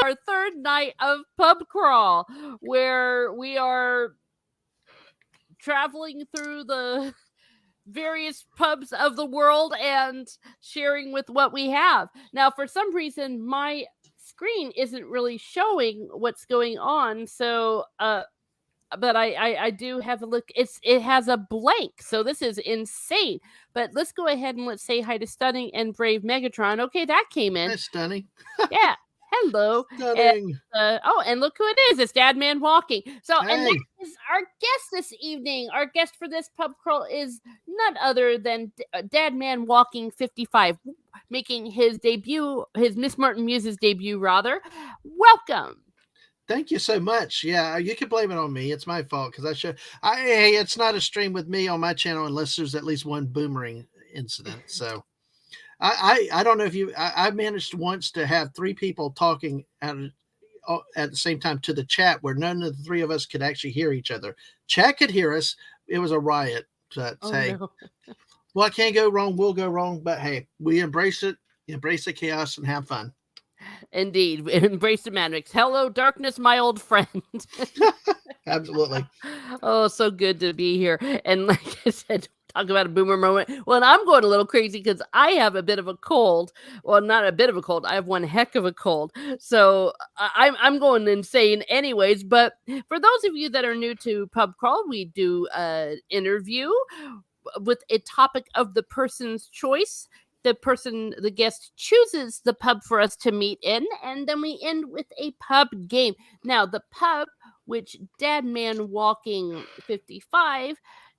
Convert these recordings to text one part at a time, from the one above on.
our third night of pub crawl, where we are traveling through the various pubs of the world and sharing with what we have. Now, for some reason, my screen isn't really showing what's going on, so but I do have a look. It has a blank, so this is insane. But let's go ahead and let's say hi to Stunning and Brave Megatron. Okay, that came in. Hi, Stunning. Yeah. Hello. Stunning. And look who it is. It's Dadman Walking. So, Hey. and that is our guest this evening. Our guest for this pub crawl is none other than Dadman Walking 55, making his debut, his Miss Martin Muse's debut, rather. Welcome. Thank you so much. Yeah, you can blame it on me. It's my fault because hey, it's not a stream with me on my channel unless there's at least one boomerang incident. So I don't know if I managed once to have 3 people talking at the same time to the chat where none of the 3 of us could actually hear each other. Chat could hear us. It was a riot. But hey, no. What can't go wrong will go wrong. But hey, we embrace it, embrace the chaos, and have fun. Indeed. Embrace the madness. Hello, darkness, my old friend. Absolutely. Oh, so good to be here. And like I said, talk about a boomer moment. Well, and I'm going a little crazy because I have a bit of a cold. Well, not a bit of a cold. I have one heck of a cold. So I'm going insane anyways. But for those of you that are new to Pub Crawl, we do an interview with a topic of the person's choice. The guest chooses the pub for us to meet in, and then we end with a pub game. Now, the pub which Dadman Walking 55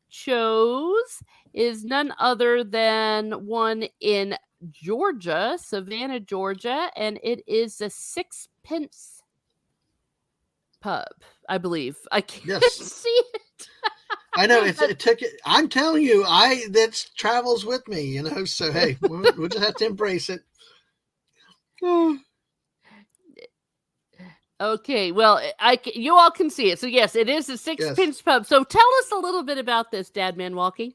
chose is none other than one in Georgia, Savannah, Georgia, and it is the Sixpence pub, I believe. I can't see it. I know it took it. I'm telling you, that travels with me, you know. So hey, we'll just have to embrace it. Okay, well, you all can see it. So yes, it is a Sixpence pub. So tell us a little bit about this, Dadman Walking.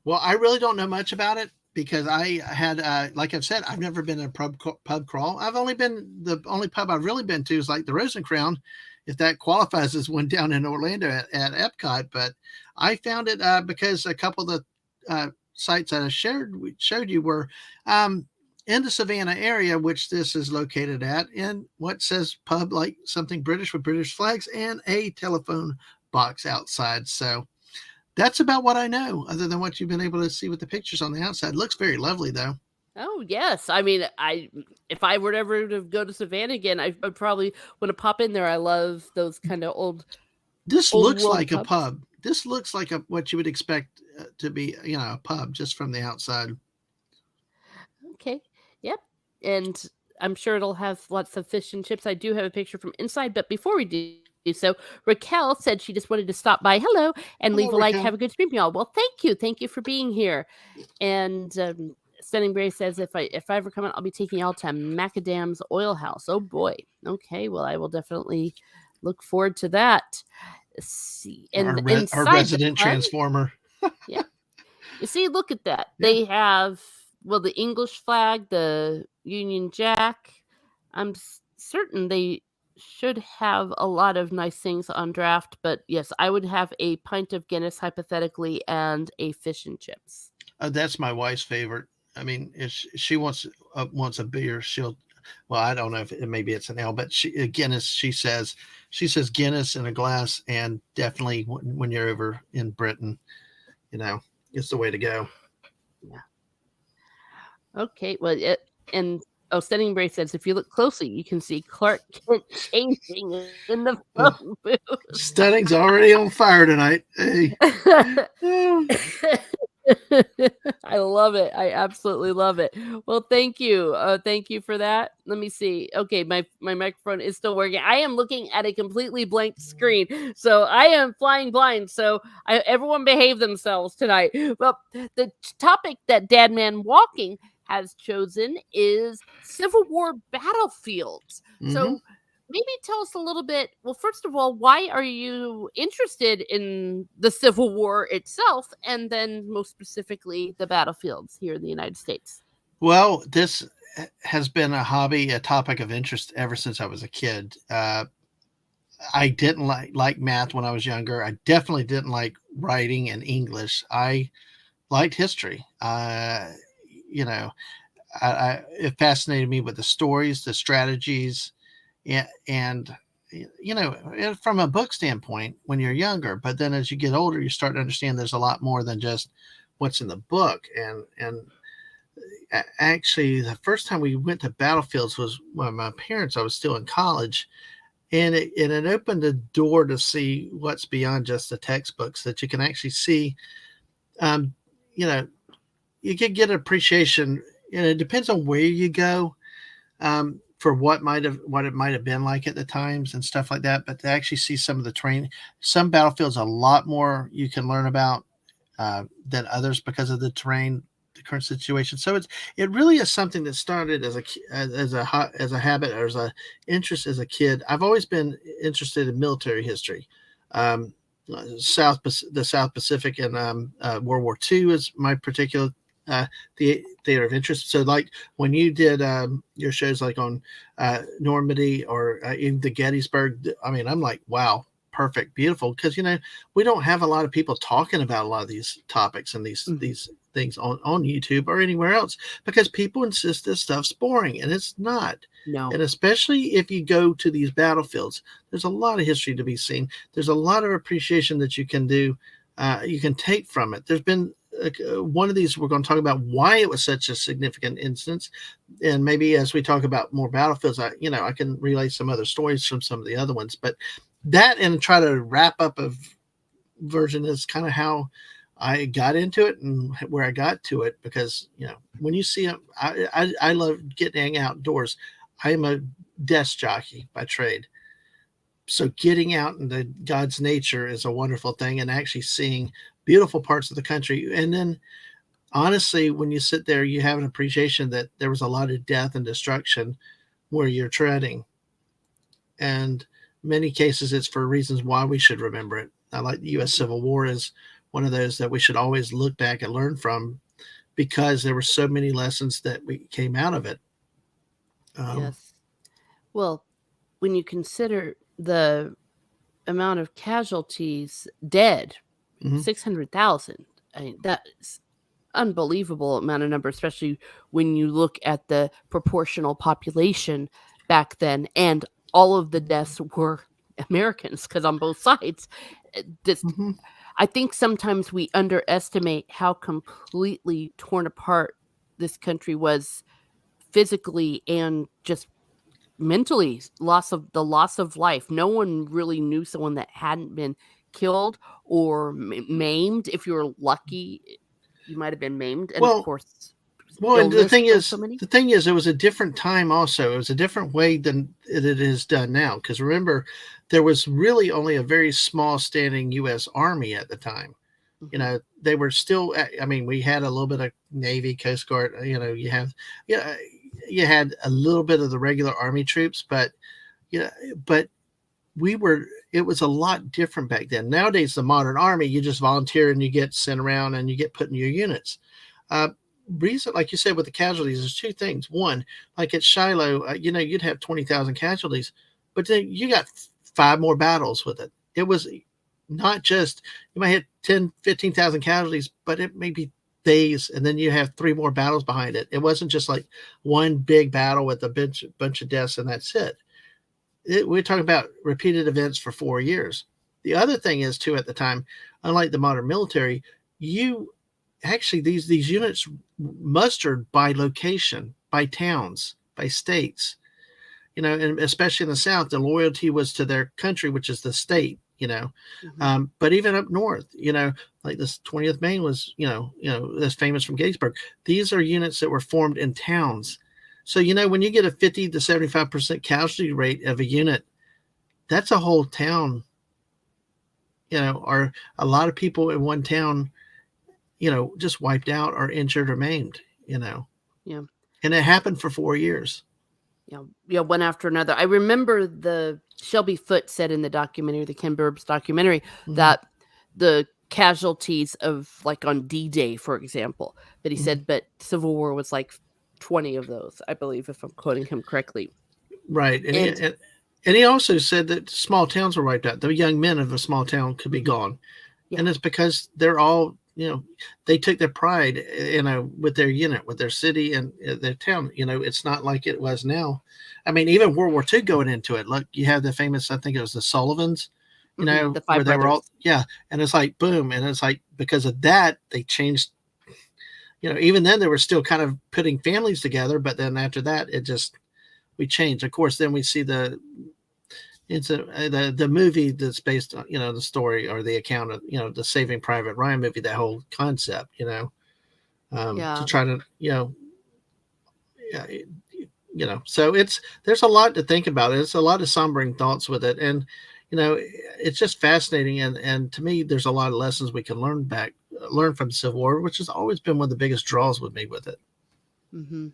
Well, I really don't know much about it because I had, like I've said, I've never been in a pub crawl. The only pub I've really been to is like the Rose and Crown, if that qualifies as one down in Orlando at Epcot. But I found it because a couple of the sites that I showed you were in the Savannah area, which this is located at, in what says pub, like something British with British flags and a telephone box outside. So that's about what I know, other than what you've been able to see with the pictures on the outside. It looks very lovely, though. Oh, yes. I mean, if I were ever to go to Savannah again, I probably want to pop in there. I love those kind of old. This looks like pubs. A pub. This looks like what you would expect to be, a pub just from the outside. Okay. Yep. And I'm sure it'll have lots of fish and chips. I do have a picture from inside, but before we do so, Raquel said she just wanted to stop by. Hello, and leave a like. Have a good stream, y'all. Well, thank you. Thank you for being here. And Stunning Bray says, if I ever come out, I'll be taking y'all to Macadam's Oil House. Oh boy. Okay. Well, I will definitely look forward to that. Let's see. And our resident transformer. Yeah. You see, look at that. Yeah. They have the English flag, the Union Jack. I'm certain they should have a lot of nice things on draft, but yes, I would have a pint of Guinness hypothetically and a fish and chips. That's my wife's favorite. I mean, if she wants a beer, I don't know if maybe it's an ale, but Guinness. She says Guinness in a glass, and definitely when you're over in Britain, it's the way to go. Yeah. Okay. Well, Stunning Bray says, if you look closely, you can see Clark Kent changing in the phone booth. Stunning's already on fire tonight. Hey. I love it. I absolutely love it. Well, thank you. Thank you for that. Let me see. Okay, my microphone is still working. I am looking at a completely blank screen, so I am flying blind. So everyone behave themselves tonight. Well, the topic that Dadman Walking has chosen is Civil War battlefields. Mm-hmm. So maybe tell us a little bit. Well, first of all, why are you interested in the Civil War itself, and then most specifically the battlefields here in the United States? Well, this has been a hobby, a topic of interest ever since I was a kid. I didn't like math when I was younger. I definitely didn't like writing and English. I liked history. You know, it fascinated me with the stories, the strategies, and from a book standpoint when you're younger. But then as you get older, you start to understand there's a lot more than just what's in the book. And actually, the first time we went to battlefields was when my parents. I was still in college, and it opened a door to see what's beyond just the textbooks, that you can actually see. um, you know you can get appreciation, and it depends on where you go, for what it might have been like at the times and stuff like that. But to actually see some of the training, some battlefields, a lot more you can learn about than others because of the terrain, the current situation. So it really is something that started as a habit, or as a interest as a kid. I've always been interested in military history. Um, the South Pacific, and World War II is my particular theater of interest. So, like when you did your shows, like on Normandy, or in the Gettysburg, I mean, I'm like, wow, perfect, beautiful, because we don't have a lot of people talking about a lot of these topics and these things on YouTube or anywhere else, because people insist this stuff's boring, and it's not. No. And especially if you go to these battlefields, there's a lot of history to be seen. There's a lot of appreciation that you can do, you can take from it. There's been one of these, we're going to talk about why it was such a significant instance, and maybe as we talk about more battlefields, I can relay some other stories from some of the other ones. But that, and try to wrap up a version, is kind of how I got into it and where I got to it. Because when you see them, I love getting outdoors. I am a desk jockey by trade, so getting out into God's nature is a wonderful thing, and actually seeing beautiful parts of the country. And then honestly, when you sit there, you have an appreciation that there was a lot of death and destruction where you're treading. And many cases, it's for reasons why we should remember it. I like the U.S. Civil War is one of those that we should always look back and learn from, because there were so many lessons that we came out of it. Yes. Well, when you consider the amount of casualties dead, 600,000, I mean, that's unbelievable amount of number, especially when you look at the proportional population back then, and all of the deaths were Americans, because on both sides, I think sometimes we underestimate how completely torn apart this country was, physically and just mentally. Loss of life. No one really knew someone that hadn't been killed or maimed. If you were lucky, you might have been maimed, and of course, and the thing is, so many. it was a different time. Also, it was a different way than it is done now. Because remember, there was really only a very small standing U.S. Army at the time. They were still. I mean, we had a little bit of Navy, Coast Guard. You had a little bit of the regular Army troops, but it was a lot different back then. Nowadays, the modern Army, you just volunteer and you get sent around and you get put in your units. Reason, like you said, with the casualties, there's two things. One, like at Shiloh, you'd have 20,000 casualties, but then you got 5 more battles with it. It was not just, you might hit 10, 15,000 casualties, but it may be days, and then you have 3 more battles behind it. It wasn't just like one big battle with a bunch of deaths and that's it. We're talking about repeated events for 4 years. The other thing is, too, at the time, unlike the modern military, you actually, these units mustered by location, by towns, by states, and especially in the South, the loyalty was to their country, which is the state, but even up north, like this 20th Maine was, that's famous from Gettysburg. These are units that were formed in towns. So, when you get a 50 to 75% casualty rate of a unit, that's a whole town, or a lot of people in one town, just wiped out or injured or maimed, Yeah. And it happened for 4 years. Yeah, one after another. I remember the Shelby Foote said in the documentary, the Ken Burbs documentary, that the casualties of, like, on D-Day, for example, that he said, but Civil War was like 20 of those, I believe, if I'm quoting him correctly. Right. And And he also said that small towns were wiped out. The young men of a small town could be gone. yeah, And it's because they're all, they took their pride, with their unit, with their city and their town. It's not like it was now. I mean, even World War II going into it, look, you have the famous, I think it was the Sullivans, the where five they were brothers. all, yeah. And it's like, boom. And it's like, because of that, they changed, even then they were still kind of putting families together. But then after that, we changed. Of course, then we see the movie that's based on, the story or the account of, the Saving Private Ryan movie, that whole concept, to Yeah. try to, yeah, so there's a lot to think about. It's a lot of sombering thoughts with it. And, it's just fascinating. And to me, there's a lot of lessons we can learn from the Civil War, which has always been one of the biggest draws with me with it. hmm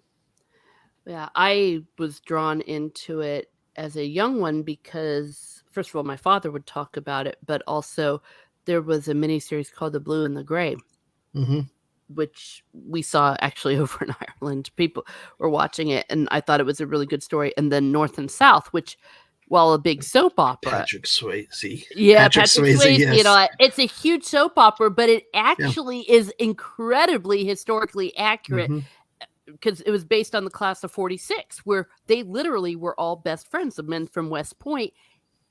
Yeah, I was drawn into it as a young one because, first of all, my father would talk about it, but also there was a miniseries called The Blue and the Gray, Mm-hmm. which we saw actually over in Ireland. People were watching it, and I thought it was a really good story. And then North and South, which, while a big soap opera, Patrick Swayze. yeah, Patrick Patrick Swayze, Swayze, yes. it's a huge soap opera, but it Yeah. actually is incredibly historically accurate. Mm-hmm. Because it was based on the class of 46, where they literally were all best friends, the men from West Point.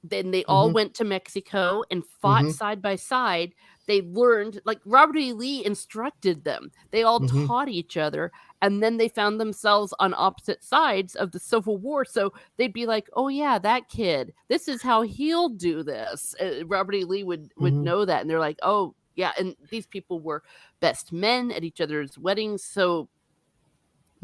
Then they all Mm-hmm. went to Mexico and fought Mm-hmm. side by side. They learned, like Robert E. Lee instructed them. They all Mm-hmm. taught each other. And then they found themselves on opposite sides of the Civil War. So they'd be like, oh, yeah, that kid, this is how he'll do this. Robert E. Lee would Mm-hmm. know that. And they're like, oh, yeah. And these people were best men at each other's weddings. So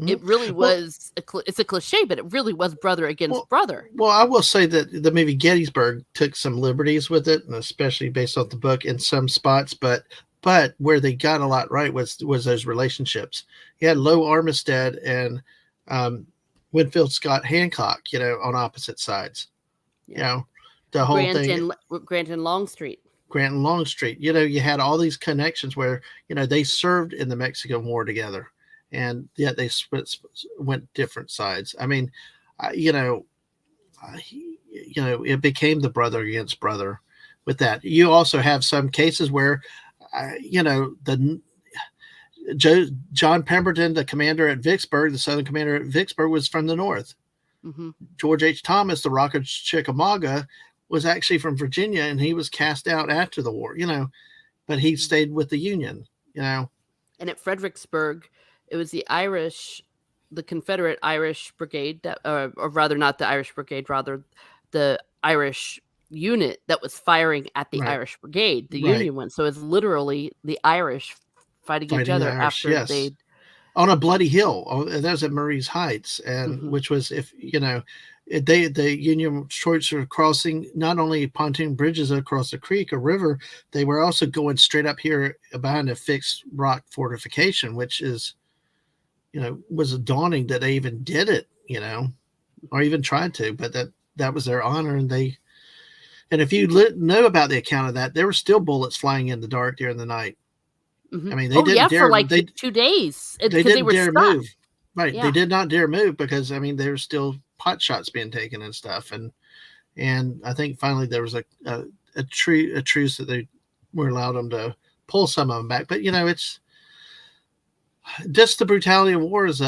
it really Well, was it's a cliche, but it really was brother against well, brother. well, I will say that the movie Gettysburg took some liberties with it, and especially based off the book in some spots. But where they got a lot right was those relationships. You had Low Armistead and um, Winfield Scott Hancock, on opposite sides. Yeah. The whole thing. Grant and Longstreet. Grant and Longstreet. You had all these connections where they served in the Mexican War together, and yet they went different sides. I mean, it became the brother against brother. With that, you also have some cases where, the John Pemberton, the commander at Vicksburg, the Southern commander at Vicksburg, was from the North. Mm-hmm. George H. Thomas, the Rock of Chickamauga, was actually from Virginia, and he was cast out after the war, but he stayed with the Union, And at Fredericksburg, it was the Confederate Irish Brigade, that, or rather not the Irish Brigade, rather the Irish unit that was firing at the Right. Irish Brigade, the Right. Union one. So it's literally the Irish fighting each other Irish, after yes. they on a bloody hill. That was at Marie's Heights, and which was, if the Union troops were crossing not only pontoon bridges across the creek or river, they were also going straight up here behind a fixed rock fortification, which is, was daunting that they even did it, or even tried to, but that was their honor. And if you know about the account of that, there were still bullets flying in the dark during the night. Mm-hmm. I mean, they didn't dare, for like 2 days. They didn't dare stuck. move. Right. Yeah. They did not dare move because, I mean, there were still pot shots being taken and stuff. And I think finally there was a truce that they were allowed them to pull some of them back. But, it's just the brutality of war is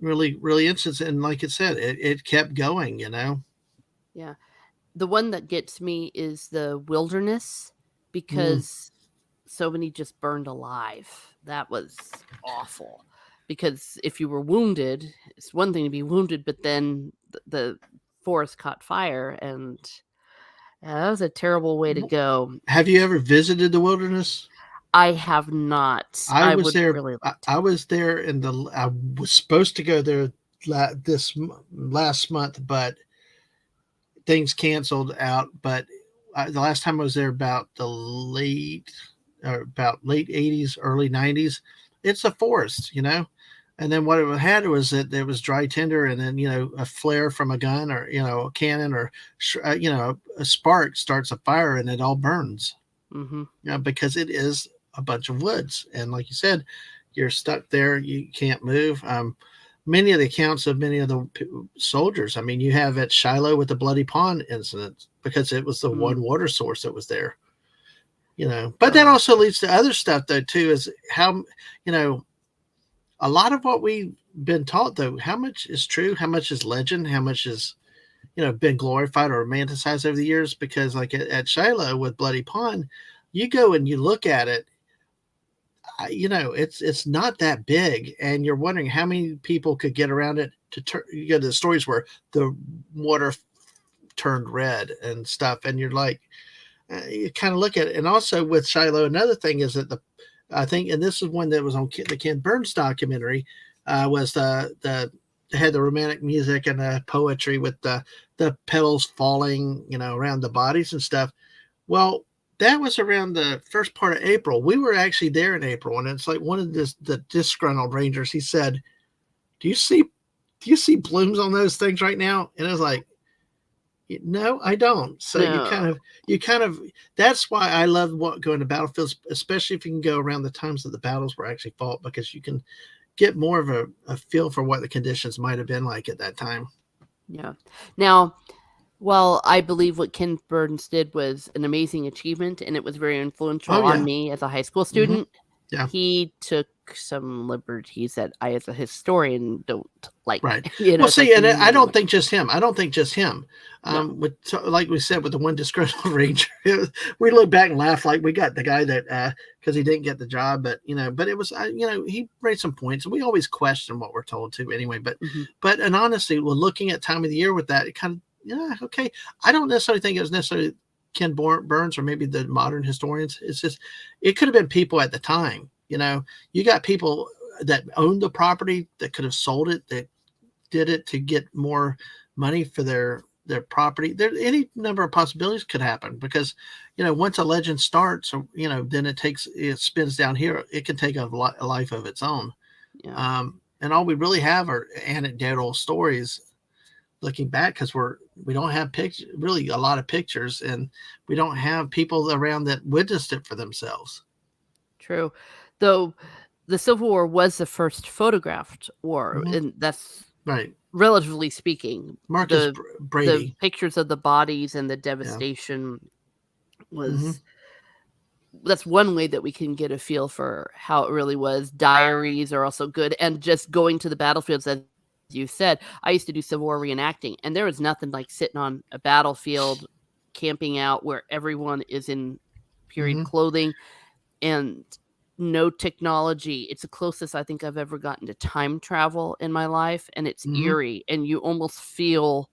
really, really interesting. And like it said, it kept going, Yeah. The one that gets me is the Wilderness, because so many just burned alive. That was awful, because if you were wounded, it's one thing to be wounded, but then the forest caught fire, and that was a terrible way to go. Have you ever visited the Wilderness? I have not. I was would there. Really like I was there I was supposed to go there this last month, but things canceled out. But the last time I was there about late 80s, early 90s. It's a forest, and then what it had was that there was dry tinder, and then, a flare from a gun, or, a cannon, or, a spark starts a fire and it all burns, because it is a bunch of woods. And like you said, you're stuck there. You can't move. many of the accounts of many of the soldiers. I mean, you have at Shiloh with the Bloody Pond incident because it was the one water source that was there. But that also leads to other stuff though too, is how, a lot of what we've been taught though, how much is true, how much is legend, how much is, been glorified or romanticized over the years. Because like at Shiloh with Bloody Pond, you go and you look at it, it's not that big, and you're wondering how many people could get around it to turn. You go to the stories where the water turned red and stuff, and you're like, you kind of look at it. And also with Shiloh, another thing is that I think, and this is one that was on the Ken Burns documentary, was the had the romantic music and the poetry with the petals falling, around the bodies and stuff. Well, that was around the first part of April. We were actually there in April, and it's like one of the disgruntled rangers. He said, "Do you see blooms on those things right now?" And I was like, "No, I don't." So No. you kind of. That's why I love going to battlefields, especially if you can go around the times that the battles were actually fought, because you can get more of a feel for what the conditions might have been like at that time. Yeah. Now, well, I believe what Ken Burns did was an amazing achievement, and it was very influential Oh on yeah. me as a high school student. Yeah. He took some liberties that I, as a historian, don't like. Right. Well, Well, see, and I don't like, think just him. I don't think just him. no. Like we said, with the one disgruntled ranger, we look back and laugh like we got the guy that because he didn't get the job, but it was he raised some points. We always question what we're told to anyway, but and honestly, well, looking at time of the year with that, it kind of okay. I don't necessarily think it was necessarily Ken Burns or maybe the modern historians. It's just it could have been people at the time. You got people that owned the property that could have sold it, that did it to get more money for their property. There any number of possibilities could happen, because once a legend starts, then it spins down here. It can take a life of its own. Yeah. And all we really have are anecdotal stories looking back, because we don't have really a lot of pictures, and we don't have people around that witnessed it for themselves. True. Though the Civil War was the first photographed war, and that's right. Relatively speaking. Marcus Brady. The pictures of the bodies and the devastation was that's one way that we can get a feel for how it really was. Diaries are also good, and just going to the battlefields, as you said. I used to do Civil War reenacting, and there was nothing like sitting on a battlefield, camping out where everyone is in period clothing and no technology. It's the closest I think I've ever gotten to time travel in my life, and it's eerie, and you almost feel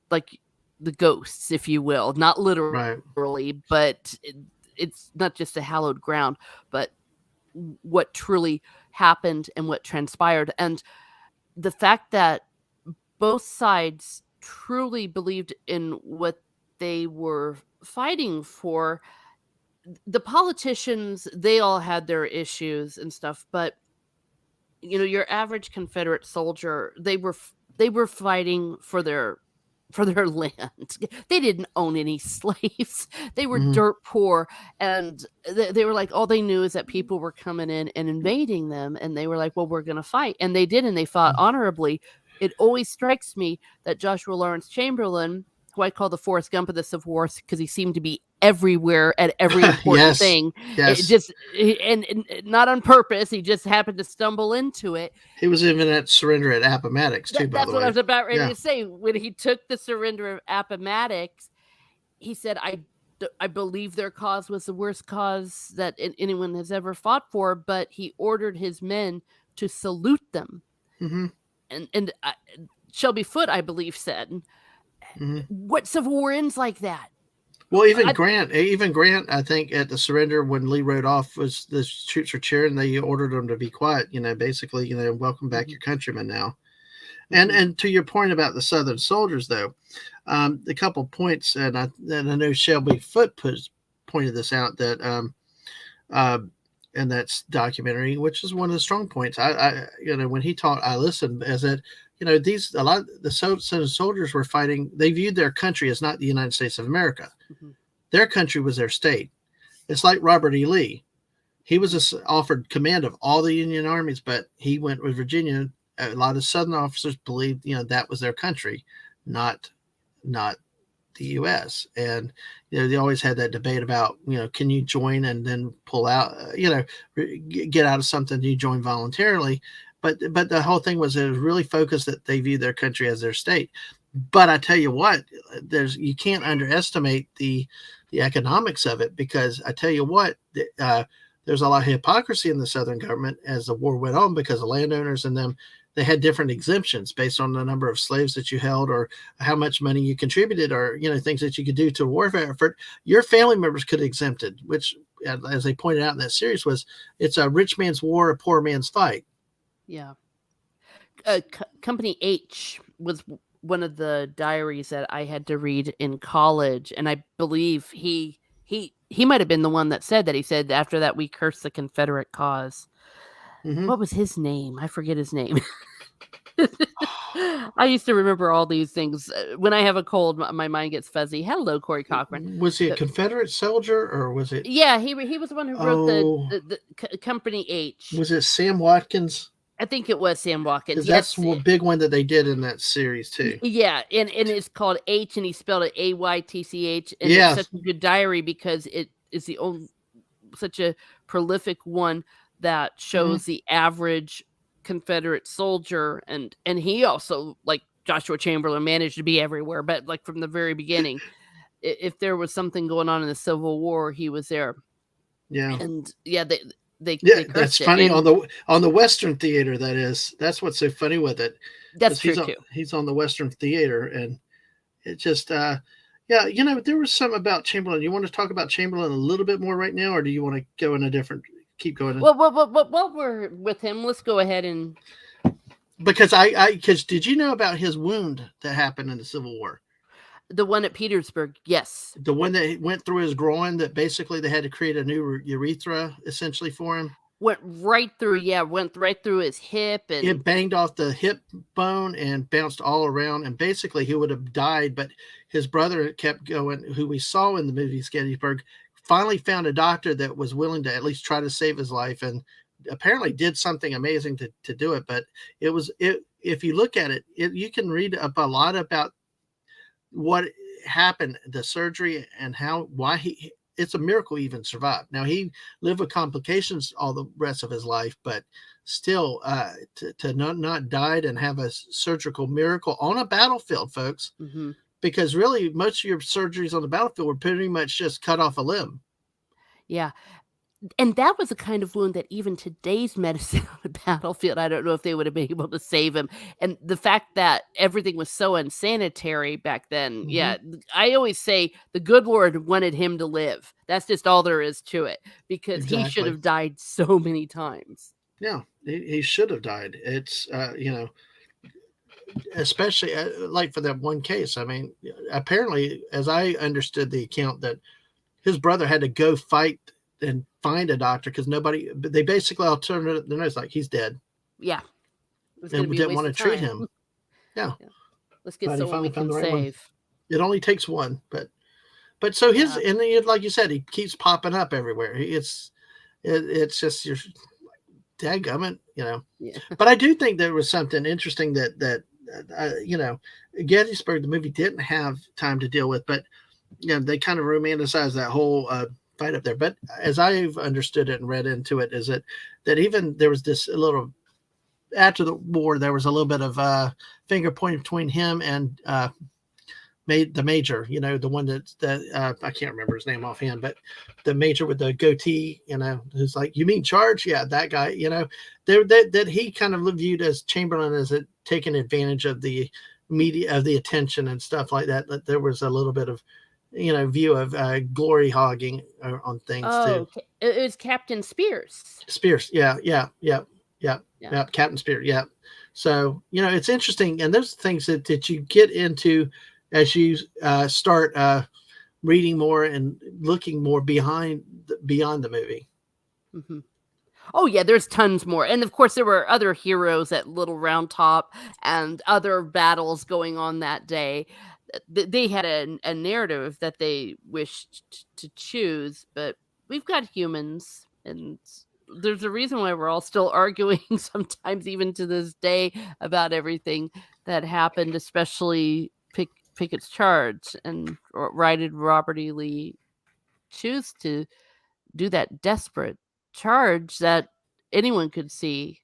like the ghosts, if you will, not literally, but it's not just a hallowed ground, but what truly happened and what transpired. And the fact that both sides truly believed in what they were fighting for. The politicians, they all had their issues and stuff, but your average Confederate soldier, they were fighting for their land. They didn't own any slaves. They were dirt poor, and they were like, all they knew is that people were coming in and invading them, and they were like, well, we're going to fight. And they did, and they fought honorably. It always strikes me that Joshua Lawrence Chamberlain, who I call the Forrest Gump of the Civil War, because he seemed to be everywhere at every important thing. Yes. It just and not on purpose. He just happened to stumble into it. He was even at surrender at Appomattox too. That's what I was about ready to say. When he took the surrender of Appomattox, he said, I believe their cause was the worst cause that anyone has ever fought for, but he ordered his men to salute them. And Shelby Foote, I believe, said, what Civil War ends like that? Well, even Grant, I think at the surrender when Lee rode off, was the troops were cheering. They ordered them to be quiet. Basically, welcome back your countrymen now. And to your point about the Southern soldiers, though, a couple points, and I know Shelby Foote pointed this out, that in that documentary, which is one of the strong points. I when he talked, I listened, as that a lot of the Southern soldiers were fighting. They viewed their country as not the United States of America. Their country was their state. It's like Robert E. Lee. He was offered command of all the Union armies, but he went with Virginia a lot of Southern officers believed, that was their country, not the U.S. And they always had that debate about, can you join and then pull out, get out of something, you join voluntarily. But the whole thing was, it was really focused that they view their country as their state. But I tell you what, you can't underestimate the economics of it, because I tell you what, there's a lot of hypocrisy in the Southern government as the war went on, because the landowners and them, they had different exemptions based on the number of slaves that you held, or how much money you contributed, or things that you could do to a warfare effort. Your family members could exempted, which, as they pointed out in that series, it's a rich man's war, a poor man's fight. Yeah. Company H was one of the diaries that I had to read in college, and I believe he might have been the one that said that. He said, after that, we cursed the Confederate cause. Mm-hmm. What was his name? I forget his name. I used to remember all these things. When I have a cold, my mind gets fuzzy. Hello, Corey Cochran. Was he a Confederate soldier, or was it? Yeah, he was the one who wrote the Company H. Was it Sam Watkins? I think it was Sam Watkins. Yes, that's one big one that they did in that series too. Yeah, and it's called H, and he spelled it Aytch. And it's such a good diary, because it is the only such a prolific one that shows the average Confederate soldier, and he also, like Joshua Chamberlain, managed to be everywhere, but like from the very beginning, if there was something going on in the Civil War, he was there. Yeah, and yeah, they that's funny. On the Western theater, that's what's so funny with it. That's true too. He's on the Western theater, and it just there was something about Chamberlain. You want to talk about Chamberlain a little bit more right now, or do you want to go in a different? Keep going. Well, while we're with him, let's go ahead and, because did you know about his wound that happened in the Civil War? The one at Petersburg, yes. The one that went through his groin, that basically they had to create a new urethra essentially for him. Went right through his hip, and it banged off the hip bone and bounced all around, and basically he would have died, but his brother kept going, who we saw in the movie Gettysburg, finally found a doctor that was willing to at least try to save his life, and apparently did something amazing to do it. But if you look at it, you can read up a lot about what happened, the surgery, and why it's a miracle he even survived. Now, he lived with complications all the rest of his life, but still, to not died and have a surgical miracle on a battlefield, folks. Mm-hmm. Because really, most of your surgeries on the battlefield were pretty much just cut off a limb. Yeah. And that was a kind of wound that even today's medicine on the battlefield, I don't know if they would have been able to save him. And the fact that everything was so unsanitary back then, I always say the good Lord wanted him to live. That's just all there is to it, because he should have died so many times. Yeah, he should have died. It's, especially like for that one case. I mean, apparently, as I understood the account, that his brother had to go fight and find a doctor, because they basically all turned their nose, like, he's dead. Yeah. And we didn't want to treat him. Yeah. Let's get someone we can save. It only takes one, but so and like you said, he keeps popping up everywhere. It's just your dadgummit, Yeah. But I do think there was something interesting that Gettysburg, the movie, didn't have time to deal with, but they kind of romanticized that whole fight up there. But as I've understood it and read into it, is that even there was this little, after the war, there was a little bit of finger pointing between him and the major, the one that I can't remember his name offhand, but the major with the goatee, who's like, you mean Charge? Yeah, that guy, that he kind of viewed as Chamberlain as taking advantage of the media, of the attention and stuff like that. That there was a little bit of view of glory hogging on things too. It was Captain Spears. Yeah, Captain Spears. Yeah. So it's interesting, and there's things that you get into as you start reading more and looking more beyond the movie. Mm-hmm. Oh yeah, there's tons more, and of course there were other heroes at Little Round Top and other battles going on that day. They had a narrative that they wished to choose, but we've got humans, and there's a reason why we're all still arguing sometimes even to this day about everything that happened, especially Pickett's charge, and why did Robert E. Lee choose to do that desperate charge that anyone could see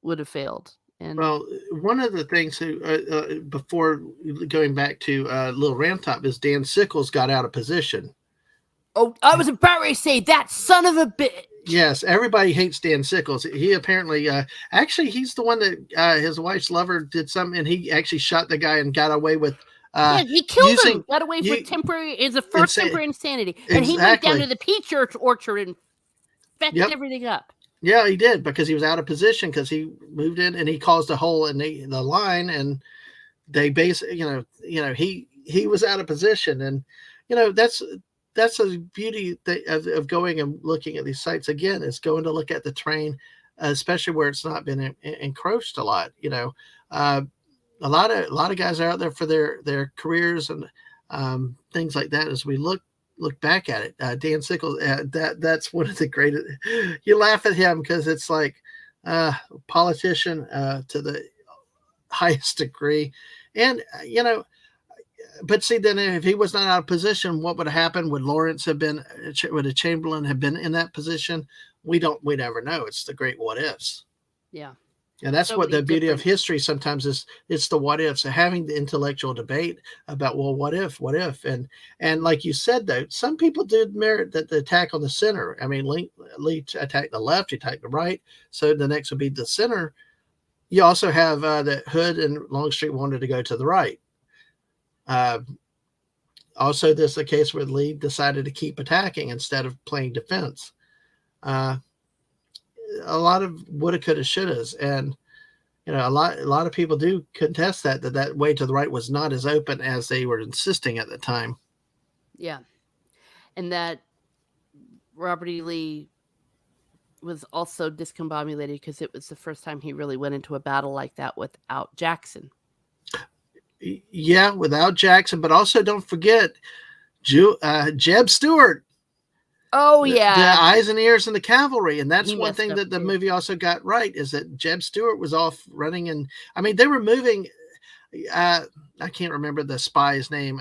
would have failed. And well, one of the things before going back to Little Ramp Top is Dan Sickles got out of position. Oh, I was about to say that son of a bitch. Yes, everybody hates Dan Sickles. He apparently, actually, he's the one that his wife's lover did something, and he actually shot the guy and got away with. Yeah, he killed him. Got away with temporary. Is the first temporary insanity, and he went down to the peach orchard and fetched everything up. Yeah, he did, because he was out of position, because he moved in and he caused a hole in the line, and they basically, he was out of position, and that's a beauty of going and looking at these sites again. Is going to look at the terrain, especially where it's not been encroached a lot. A lot of guys are out there for their careers and things like that. As we look back at it, Dan Sickles, that's one of the greatest. You laugh at him because it's like politician to the highest degree, and but see, then if he was not out of position, what would have happened? Would Lawrence have been? Would a Chamberlain have been in that position? We never know. It's the great what ifs. Yeah. And that's what the beauty of history sometimes is. It's the what ifs, having the intellectual debate about, well, what if, and like you said, though, some people did merit that the attack on the center. I mean, Lee attacked the left, he attacked the right. So the next would be the center. You also have that Hood and Longstreet wanted to go to the right. Also, this is a case where Lee decided to keep attacking instead of playing defense. A lot of woulda, coulda, shouldas, and a lot of people do contest that way to the right was not as open as they were insisting at the time. Yeah, and that Robert E. Lee was also discombobulated because it was the first time he really went into a battle like that without Jackson. Yeah, without Jackson, but also don't forget Jeb Stuart. Oh, yeah. The eyes and ears and the cavalry. And that's one thing that the movie also got right, is that Jeb Stuart was off running. And I mean, they were moving. I can't remember the spy's name.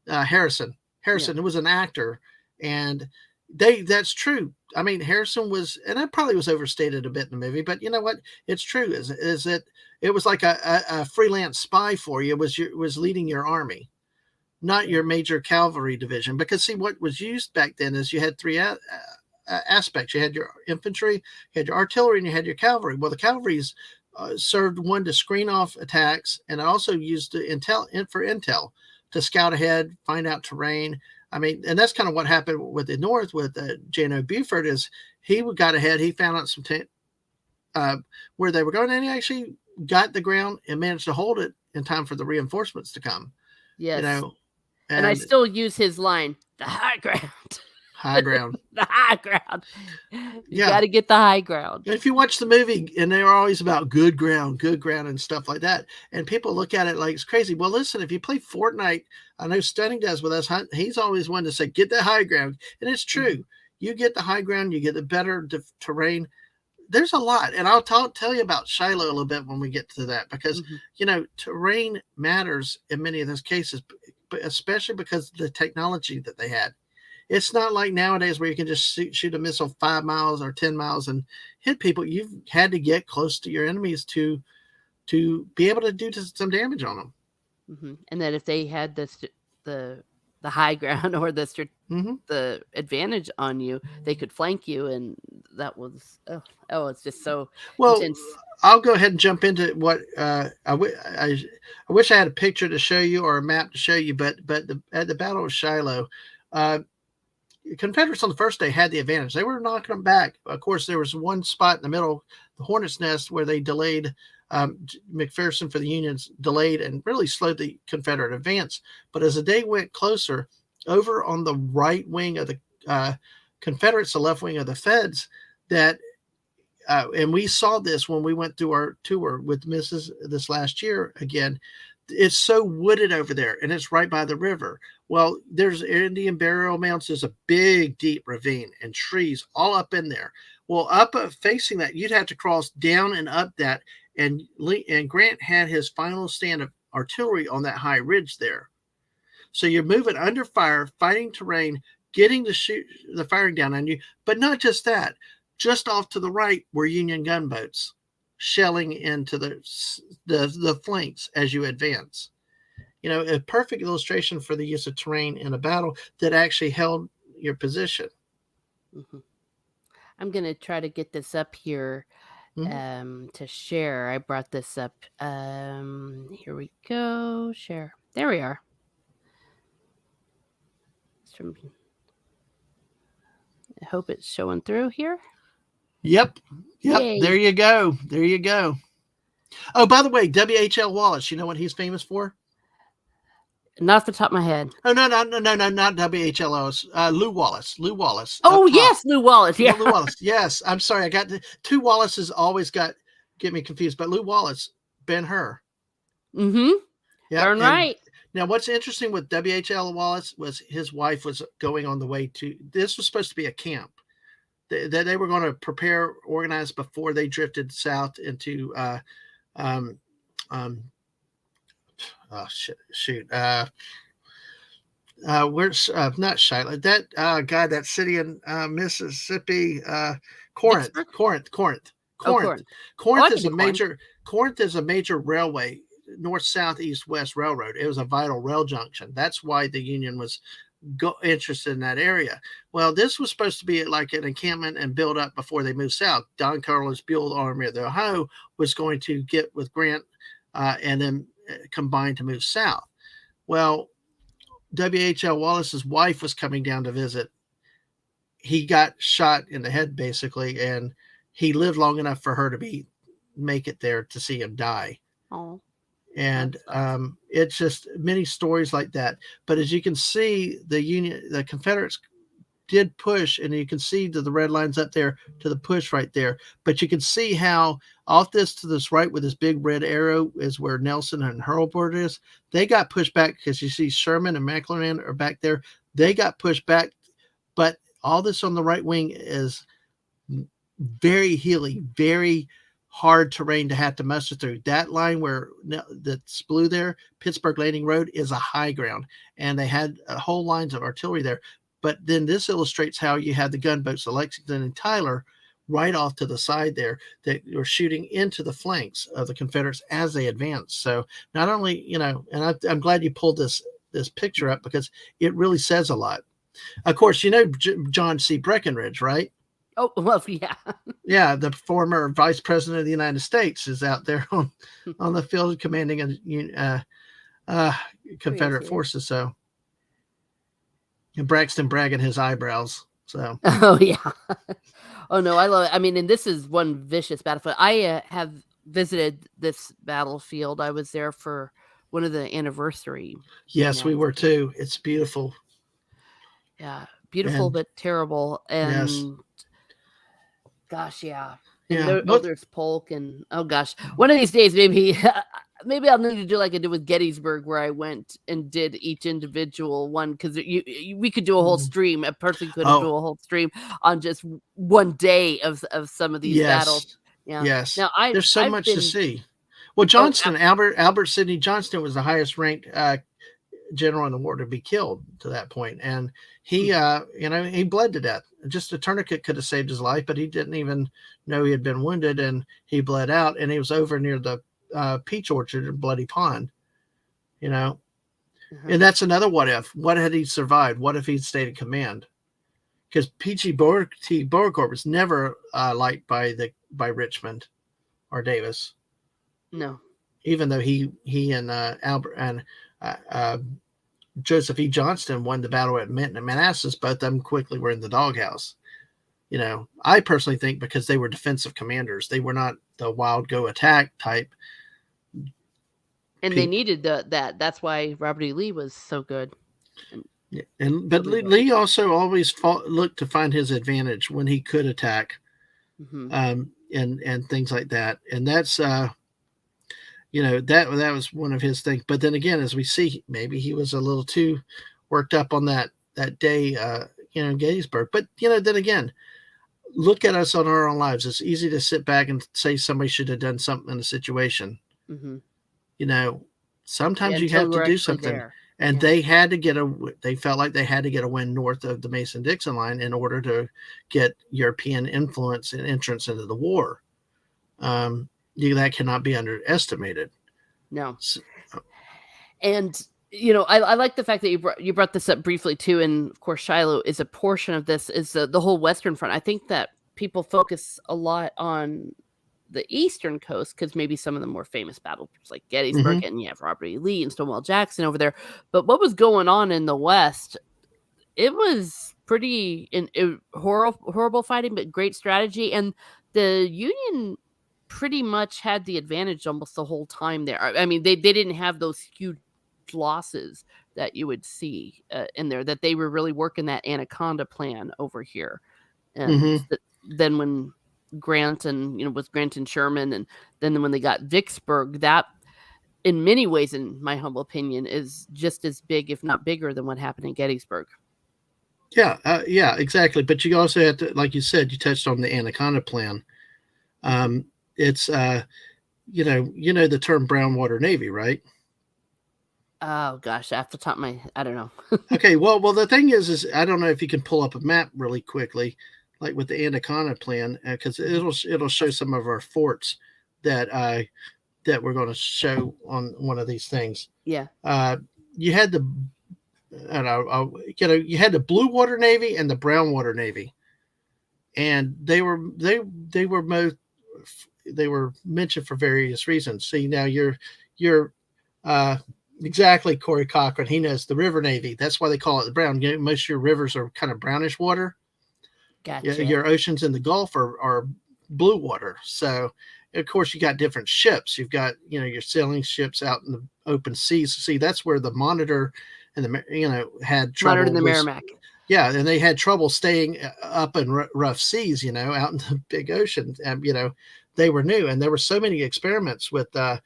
Harrison. It was an actor. And that's true. I mean, Harrison was, and that probably was overstated a bit in the movie, but you know what? It's true. Is that it was like a freelance spy for you. It was leading your army, not your major cavalry division. Because see, what was used back then is you had three aspects. You had your infantry, you had your artillery, and you had your cavalry. Well, the cavalry's served one to screen off attacks, and also used for intel to scout ahead, find out terrain. I mean, and that's kind of what happened with the North with J.N.O. Buford. Is he got ahead, he found out some where they were going, and he actually got the ground and managed to hold it in time for the reinforcements to come. Yes. And I still use his line, the high ground. High ground. The high ground. You got to get the high ground. And if you watch the movie, and they're always about good ground and stuff like that, and people look at it like it's crazy. Well, listen, if you play Fortnite, I know Stunning does with us, he's always one to say, get the high ground. And it's true. Mm-hmm. You get the high ground, you get the better terrain. There's a lot. And I'll tell you about Shiloh a little bit when we get to that, because, terrain matters in many of those cases, but especially because of the technology that they had. It's not like nowadays where you can just shoot a missile 5 miles or 10 miles and hit people. You've had to get close to your enemies to be able to do some damage on them. Mm-hmm. And that if they had the high ground or the advantage on you, they could flank you, and that was it's just so intense. I'll go ahead and jump into what I wish I had a picture to show you or a map to show you, but at the Battle of Shiloh, Confederates on the first day had the advantage. They were knocking them back. Of course, there was one spot in the middle, the Hornet's Nest, where they delayed. McPherson for the Unions delayed and really slowed the Confederate advance. But as the day went closer, over on the right wing of the Confederates, the left wing of the Feds, and we saw this when we went through our tour with Mrs. this last year again, it's so wooded over there, and it's right by the river. Well, there's Indian burial mounds. There's a big, deep ravine and trees all up in there. Well, up facing that, you'd have to cross down and up that. And Grant had his final stand of artillery on that high ridge there. So you're moving under fire, fighting terrain, getting to shoot the firing down on you. But not just that. Just off to the right were Union gunboats shelling into the flanks as you advance. A perfect illustration for the use of terrain in a battle that actually held your position. Mm-hmm. I'm going to try to get this up here to share. I brought this up. Here we go. Share. There we are. I hope it's showing through here. Yep. Yay. There you go. Oh, by the way, W.H.L. Wallace, you know what he's famous for? Not off the top of my head. Oh, no, not W.H.L. Wallace. Lew Wallace. Oh, yes, Lew Wallace. Yeah. Lew Wallace. Yes. I'm sorry. I got two Wallaces always get me confused, but Lew Wallace, Ben-Hur. Mm-hmm. Yeah. Darn right. Now, what's interesting with W.H.L. Wallace was his wife was going on the way to, this was supposed to be a camp that they were going to prepare, organize before they drifted south into, where's not Shiloh, that guy, that city in Mississippi, Corinth. Corinth is a major railway, north, south, east, west railroad. It was a vital rail junction. That's why the Union was interested in that area. Well, this was supposed to be like an encampment and build up before they moved south. Don Carlos Buell Army of the Ohio was going to get with Grant and then combine to move south. Well, W.H.L. Wallace's wife was coming down to visit. He got shot in the head, basically, and he lived long enough for her to make it there to see him die. Oh. And it's just many stories like that. But as you can see, the Confederates did push, and you can see the red lines up there to the push right there. But you can see how off this to this right with this big red arrow is where Nelson and Hurlbut is. They got pushed back because you see Sherman and McClellan are back there. They got pushed back. But all this on the right wing is very hilly, very hard terrain to have to muster through. That line that's blue there, Pittsburgh Landing Road, is a high ground, and they had whole lines of artillery there. But then this illustrates how you had the gunboats, the Lexington and Tyler, right off to the side there that were shooting into the flanks of the Confederates as they advanced. So not only, and I'm glad you pulled this picture up because it really says a lot. Of course, John C. Breckinridge, right? Oh, well, yeah. Yeah, the former vice president of the United States is out there on the field commanding Confederate forces. So, and Braxton bragging his eyebrows. So. Oh, yeah. Oh, no, I love it. I mean, and this is one vicious battlefield. I have visited this battlefield. I was there for one of the anniversary. Yes, we were too. It's beautiful. Yeah, beautiful, but terrible. And yes. Gosh, yeah. And there's Polk, and oh gosh, one of these days maybe I'll need to do like I did with Gettysburg, where I went and did each individual one, because we could do a whole stream. A person could do a whole stream on just one day of some of these battles. Yeah. Yes. Now there's so much to see. Well, Johnston, Albert Sidney Johnston was the highest ranked general in the war to be killed to that point, and he he bled to death. Just a tourniquet could have saved his life, but he didn't even know he had been wounded, and he bled out, and he was over near the peach orchard in Bloody Pond, and that's another what had he survived? What if he'd stayed in command? Because P.G. Beauregard was never liked by Richmond or Davis. No, even though he and Albert and Joseph E. Johnston won the battle at Manassas, both of them quickly were in the doghouse. I personally think because they were defensive commanders, they were not the wild go attack type. And they needed that. That's why Robert E. Lee was so good. But Lee also always looked to find his advantage when he could attack, and things like that. And that's that was one of his things. But then again, as we see, maybe he was a little too worked up on that day, in Gettysburg. But then again, look at us on our own lives. It's easy to sit back and say somebody should have done something in a situation. Mm-hmm. You know, Yeah, sometimes you until have we to were do actually something. there. And Yeah. they felt like they had to get a win north of the Mason-Dixon line in order to get European influence and entrance into the war. That cannot be underestimated. No. So, And I like the fact that you brought this up briefly too, and of course Shiloh is a portion of this. Is the whole Western Front? I think that people focus a lot on the Eastern coast because maybe some of the more famous battles like Gettysburg, mhm, and you have Robert E. Lee and Stonewall Jackson over there. But what was going on in the West? It was pretty horrible fighting, but great strategy, and the Union pretty much had the advantage almost the whole time there. I mean, they didn't have those huge losses that you would see in there. That they were really working that Anaconda plan over here, and mhm. then when Grant and with Grant and Sherman, and then when they got Vicksburg, that in many ways, in my humble opinion, is just as big, if not bigger, than what happened in Gettysburg. Yeah, exactly. But you also have to, like you said, you touched on the Anaconda plan. It's the term brown water navy, right? Oh gosh, off the top of my, I don't know. Okay, well, the thing is I don't know if you can pull up a map really quickly, like with the Anaconda plan, because it'll show some of our forts that we're going to show on one of these things. Yeah. You had the, you had the blue water navy and the brown water navy, and they were mentioned for various reasons. See, now you're uh, exactly Corey Cochran. He knows the river navy. That's why they call it the brown. Most of your rivers are kind of brownish water. Gotcha. Your oceans in the Gulf are blue water. So, of course, you got different ships. You've got your sailing ships out in the open seas. See, that's where the Monitor and the had trouble. Monitor and the Merrimack. Yeah, and they had trouble staying up in rough seas, out in the big ocean. And they were new, and there were so many experiments with the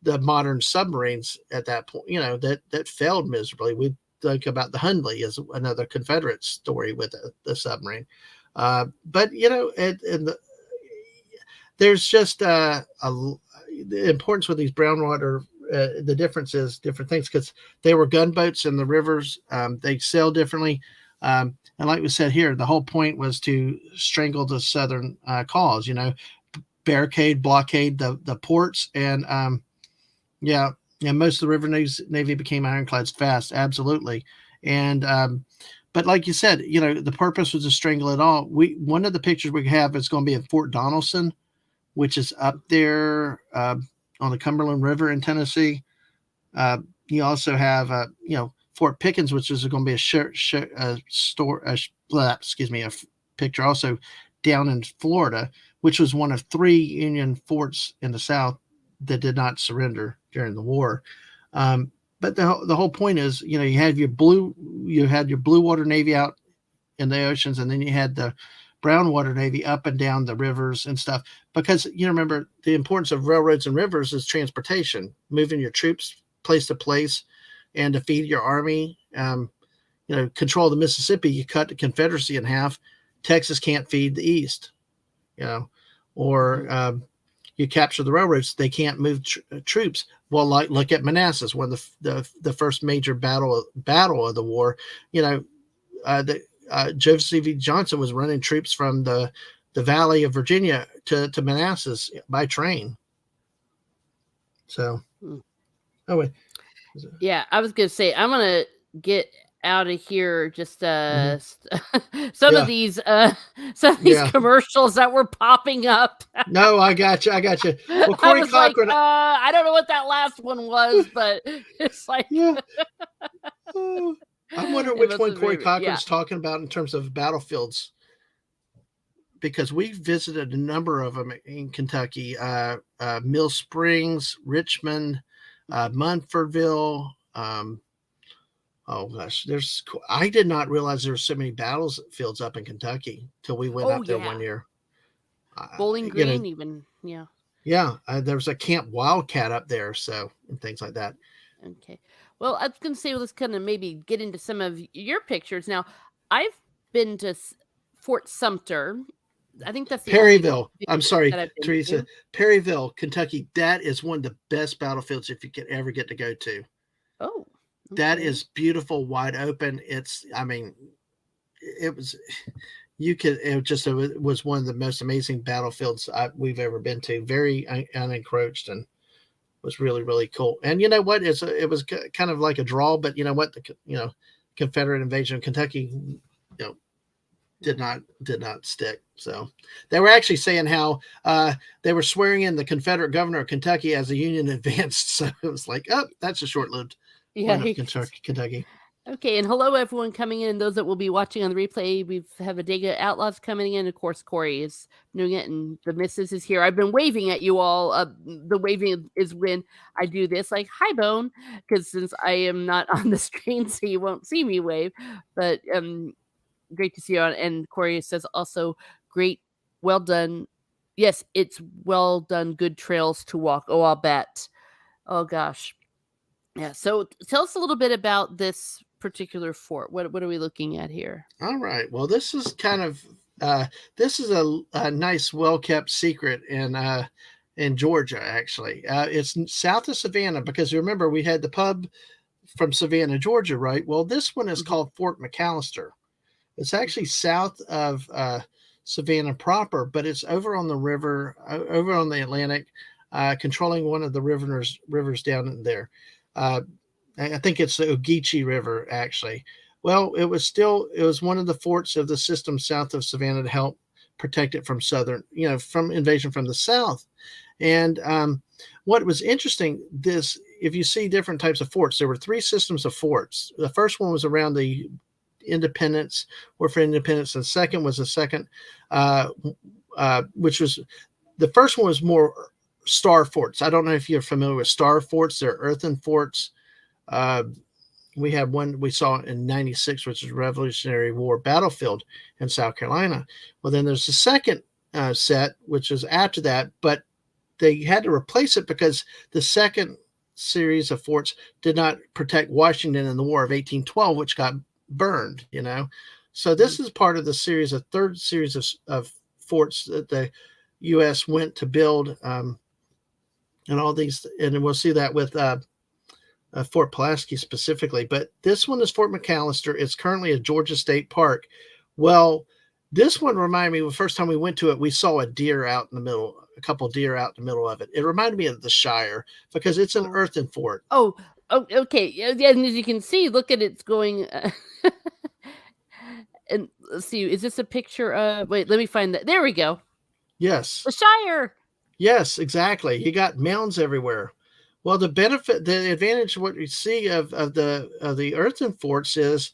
modern submarines at that point, that failed miserably. We think about the Hundley as another Confederate story with the submarine. But there's just the importance with these brown water. The difference is different things because they were gunboats in the rivers. They sail differently. And like we said here, the whole point was to strangle the Southern cause, barricade, blockade the ports. And most of the river navy became ironclads fast. Absolutely. And but like you said, the purpose was to strangle it all. One of the pictures we have is going to be in Fort Donelson, which is up there on the Cumberland River in Tennessee. You also have, Fort Pickens, which is going to be a picture also down in Florida, which was one of 3 Union forts in the South that did not surrender during the war. But the whole point is, you had your blue water navy out in the oceans, and then you had the brown water navy up and down the rivers and stuff. Because remember, the importance of railroads and rivers is transportation, moving your troops place to place, and to feed your army. Control the Mississippi, you cut the Confederacy in half. Texas can't feed the East, or you capture the railroads, they can't move troops. Well, look at Manassas, when the first major battle of the war. Joseph E. Johnson was running troops from the Valley of Virginia to Manassas by train. So, yeah, I was gonna say I'm gonna get out of here. Just some of these commercials that were popping up. No, I got you. Well, Corey Cochran. Like, I don't know what that last one was, but it's like, I wonder which one Corey Cochran's talking about in terms of battlefields, because we visited a number of them in Kentucky. Mill Springs, Richmond, Munfordville. Oh gosh, I did not realize there were so many battlefields up in Kentucky till we went up there one year. Bowling Green, even. Yeah. Yeah, there was a Camp Wildcat up there, so and things like that. Okay. Well, I was going to say, let's kind of maybe get into some of your pictures. Now, I've been to Fort Sumter. I think that's the only Perryville. big I'm one sorry, that I've been Teresa. to. Perryville, Kentucky. That is one of the best battlefields if you could ever get to go to. Oh, That okay. is beautiful, wide open. I mean, it was you could it was one of the most amazing battlefields we've ever been to. Very unencroached and was really really cool. And you know what? It was kind of like a draw, but you know what? Confederate invasion of Kentucky, did not stick. So they were actually saying how they were swearing in the Confederate governor of Kentucky as the Union advanced. So it was like, oh, that's a short-lived Yeah. win of Kentucky. Okay, and hello everyone coming in, those that will be watching on the replay. We have Adega Outlaws coming in. Of course, Corey is doing it, and the missus is here. I've been waving at you all. The waving is when I do this, like "Hi, Bone," because since I am not on the screen, so you won't see me wave. But great to see you on. And Corey says also, great, well done. Yes, it's well done. Good trails to walk. Oh, I'll bet. Oh gosh. Yeah. So tell us a little bit about this particular fort. What are we looking at here? All right. Well, this is kind of this is a nice, well-kept secret in Georgia. Actually, it's south of Savannah because remember we had the pub from Savannah, Georgia, right? Well, this one is Mhm. called Fort McAllister. It's actually south of Savannah proper, but it's over on the river, over on the Atlantic, controlling one of the rivers down there. Uh, I think it's the Ogeechee River, actually. Well, it was one of the forts of the system south of Savannah to help protect it from from invasion from the south. And what was interesting, if you see different types of forts, there were three systems of forts. The first one was around the Independence, War for Independence. And the second was uh, which was the first one was more star forts. I don't know if you're familiar with star forts. They're earthen forts. Uh, we had one we saw in 96, which is Revolutionary War battlefield in South Carolina. Well, then there's the second set, which is after that, but they had to replace it because the second series of forts did not protect Washington in the War of 1812, which got burned. So this is part of the third series of forts that the U.S. went to build, and all these, and we'll see that with Fort Pulaski specifically. But this one is Fort McAllister. It's currently a Georgia State Park. Well, this one reminded me, the first time we went to it, we saw a deer out in the middle, a couple deer out in the middle of it. It reminded me of the Shire because it's an Oh, earthen fort. oh, oh, okay. Yeah, yeah, and as you can see, look at it's going. And let's see, is this a picture of? Wait, let me find that. There we go. Yes. The Shire. Yes, exactly. You got mounds everywhere. Well, the advantage, what you see of the earthen forts is,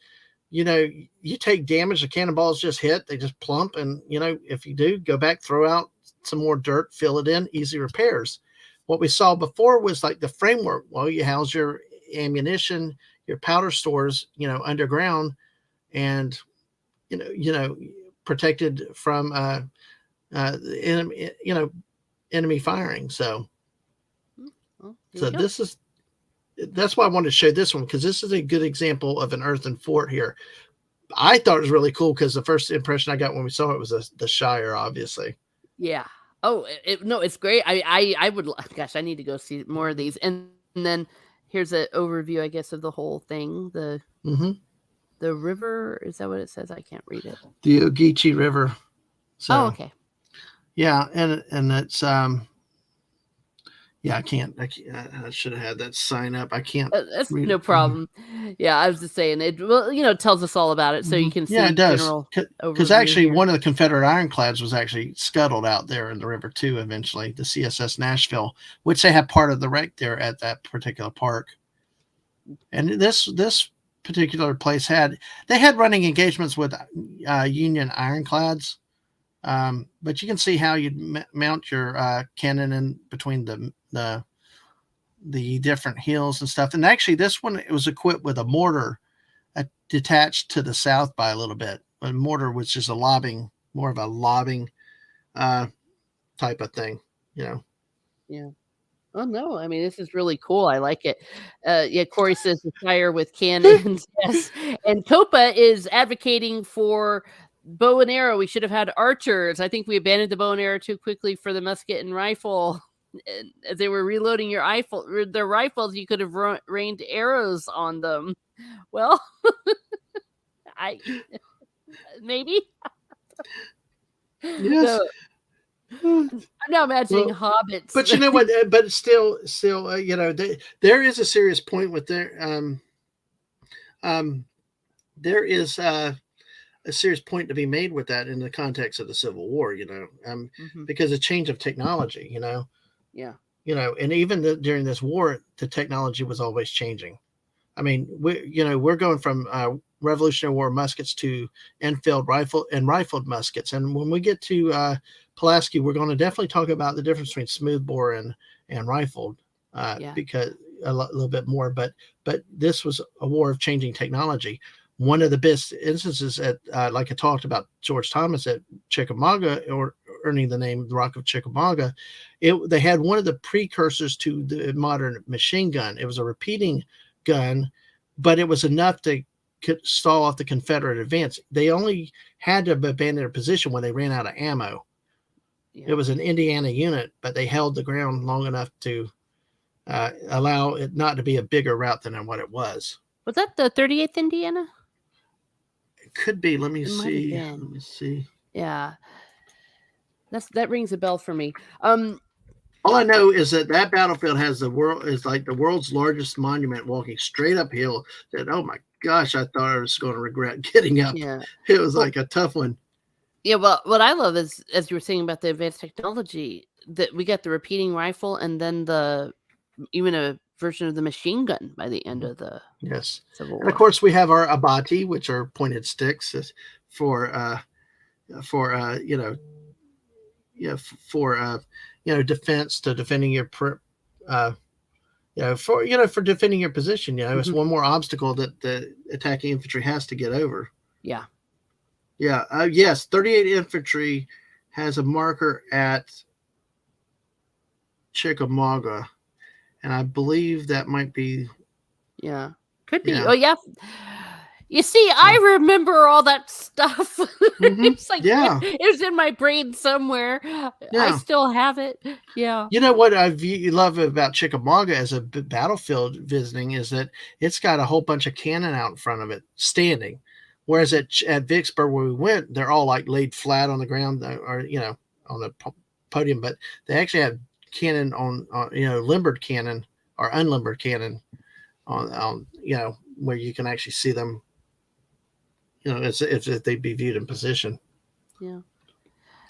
you take damage, the cannonballs just hit, they just plump, and if you do, go back, throw out some more dirt, fill it in, easy repairs. What we saw before was like the framework. Well, you house your ammunition, your powder stores, underground, and protected from the enemy firing. So Well, here we so go. that's why I wanted to show this one, because this is a good example of an earthen fort here. I thought it was really cool because the first impression I got when we saw it was the Shire, obviously. Yeah. Oh, no, it's great. I would. Gosh, I need to go see more of these. And then here's an overview, I guess, of the whole thing. Mm-hmm. The river, is that what it says? I can't read it. The Ogeechee River. Oh, So okay. yeah, and it's yeah, I should have had that sign up. I can't That's read no it from here. problem. Yeah, I was just saying it. Well, tells us all about it, so you can Yeah, see it does. general Because overview actually, here. one of the Confederate ironclads was actually scuttled out there in the river too. Eventually, the CSS Nashville, which they have part of the wreck there at that particular park. And this particular place had running engagements with Union ironclads, but you can see how you'd mount your cannon in between the different hills and stuff. And actually, this one, it was equipped with a mortar detached to the south by a little bit. A mortar was just more of a lobbing uh, type of thing, you know. Yeah. Oh, no, I mean, this is really cool, I like it. Yeah, Corey says to fire with cannons, yes, and Copa is advocating for bow and arrow, we should have had archers, I think we abandoned the bow and arrow too quickly for the musket and rifle, and as they were reloading their rifles, you could have rained arrows on them. Well, I maybe? Yes. No, I'm now imagining Well, hobbits. but you know what? But still, you know, there is a serious point with um, there is a serious point to be made with that in the context of the Civil War. You know, Mhm. because of change of technology. Yeah. And even during this war, the technology was always changing. I mean, we're going from Revolutionary War muskets to Enfield rifled muskets, and when we get to Pulaski, we're going to definitely talk about the difference between smoothbore and rifled, Yeah. because little bit more. But this was a war of changing technology. One of the best instances like I talked about George Thomas at Chickamauga, or earning the name the Rock of Chickamauga, they had one of the precursors to the modern machine gun. It was a repeating gun, but it was enough to stall off the Confederate advance. They only had to abandon their position when they ran out of ammo. Yeah. It was an Indiana unit, but they held the ground long enough to allow it not to be a bigger route than what it was. Was that the 38th Indiana? It could be. Let me It might have see. been. Let me see. Yeah. That rings a bell for me. All I know is that battlefield is like the world's largest monument, walking straight uphill. That, oh my gosh, I thought I was going to regret getting up. Yeah. It was Well, like a tough one. yeah, well, what I love is, as you were saying about the advanced technology, that we got the repeating rifle and then even a version of the machine gun by the end of the Yes. Civil And of War. course, we have our abati, which are pointed sticks for you know, yeah, for defense, to defending your for defending your position. It's Mhm. one more obstacle that the attacking infantry has to get over. Yeah. Yeah. Yes. 38 infantry has a marker at Chickamauga, and I believe that might be. Yeah. Could be. Yeah. Oh, yeah. You see, Yeah. I remember all that stuff. Mm-hmm. It's like Yeah. it was in my brain somewhere. I Yeah. still have it. Yeah. You know what I love about Chickamauga as a battlefield visiting is that it's got a whole bunch of cannon out in front of it standing, whereas at Vicksburg where we went, they're all like laid flat on the ground, or on the podium, but they actually have cannon on limbered cannon or unlimbered cannon on where you can actually see them, as if they'd be viewed in position. Yeah.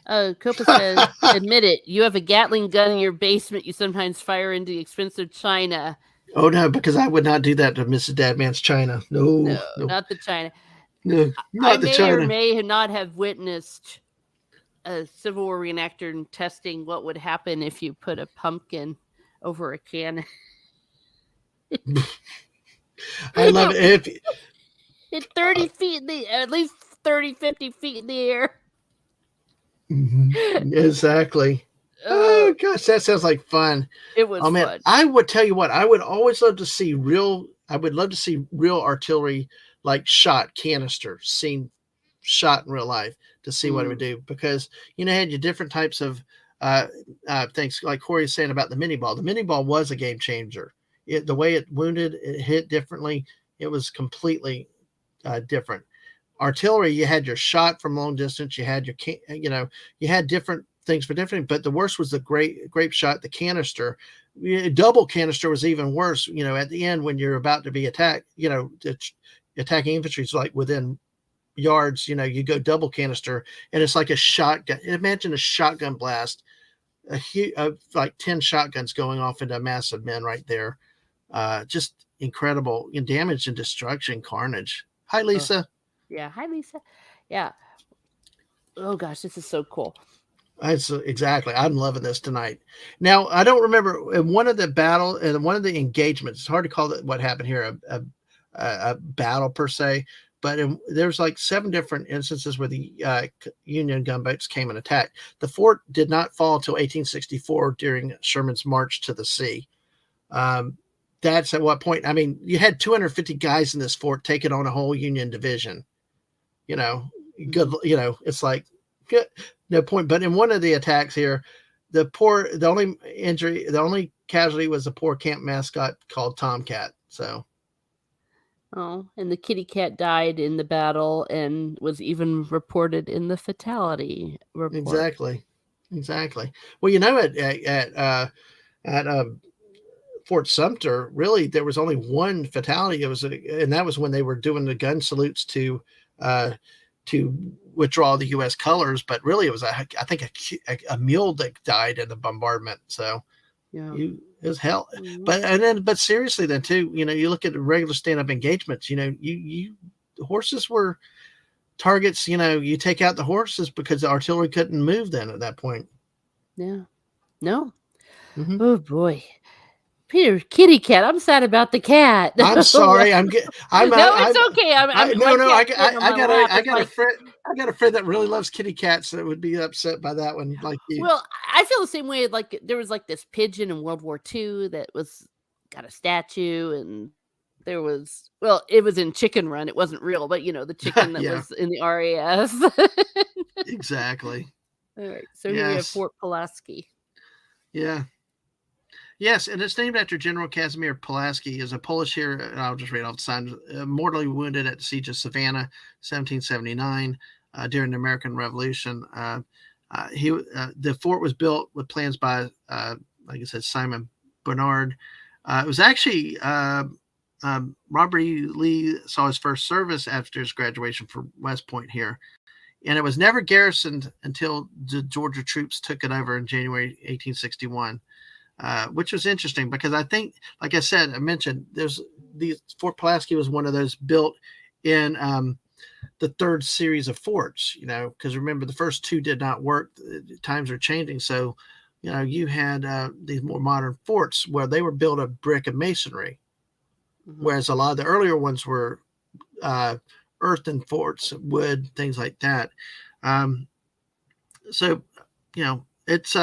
Copa says, admit it, you have a Gatling gun in your basement you sometimes fire into expensive china. Oh no, because I would not do that to Mrs. Dadman's China. No, No, no, not the china. no, I not the may or China. may not have witnessed a Civil War reenactor testing what would happen if you put a pumpkin over a cannon. I love it. At 30 feet at least 30, 50 feet in the air. Exactly. Oh gosh, that sounds like fun. It was man, fun. I would tell you what, I would always love to see real. I would love to see real artillery, like shot canister, seen shot in real life, to see what it would do, because had your different types of things, like Corey was saying about the mini ball. The mini ball was a game changer. The way it wounded, it hit differently. It was completely different. Artillery, you had your shot from long distance, you had your you had different things for different, but the worst was the grape shot, the canister. Double canister was even worse. At the end, when you're about to be attacked, the attacking infantry is like within yards, you go double canister, and it's like a shotgun. Imagine a shotgun blast, like 10 shotguns going off into a mass of men right there. Just incredible damage and destruction, carnage. Hi, Lisa. Yeah. Hi, Lisa. Yeah. Oh gosh, this is so cool. That's exactly. I'm loving this tonight. Now, I don't remember in one of the engagements. It's hard to call it what happened here a battle per se, but there's like 7 different instances where the Union gunboats came and attacked. The fort did not fall until 1864 during Sherman's march to the sea. That's at what point? I mean, you had 250 guys in this fort taking on a whole Union division. Good. It's like good, no point. But in one of the attacks here, the only casualty was a poor camp mascot called Tomcat. So. Oh, and the kitty cat died in the battle and was even reported in the fatality report. Exactly. Well, at Fort Sumter, really, there was only one fatality. And that was when they were doing the gun salutes to withdraw the U.S. colors. But really, it was I think a mule that died in the bombardment. So. Yeah. It was hell. But seriously then too, you look at the regular stand-up engagements, horses were targets, you take out the horses because the artillery couldn't move then at that point. Yeah. No. Mm-hmm. Oh boy. Peter, kitty cat. I'm sad about the cat. I'm sorry. It's okay. I got a friend that really loves kitty cats that would be upset by that one, like you. Well, I feel the same way. Like there was like this pigeon in World War II that got a statue, and it was in Chicken Run. It wasn't real, but the chicken that was in the RAF. Exactly. All right. So here we have Fort Pulaski. Yeah. Yes, and it's named after General Casimir Pulaski. Is a Polish hero, and I'll just read off the sign. Mortally wounded at the Siege of Savannah, 1779, during the American Revolution. The fort was built with plans by, like I said, Simon Bernard. It was actually Robert E. Lee saw his first service after his graduation from West Point here, and it was never garrisoned until the Georgia troops took it over in January 1861. Which was interesting because I think, like I mentioned, Fort Pulaski was one of those built in the third series of forts, because remember the first 2 did not work. Times are changing. So, you had these more modern forts where they were built of brick and masonry, whereas a lot of the earlier ones were earthen forts, wood, things like that. So, it's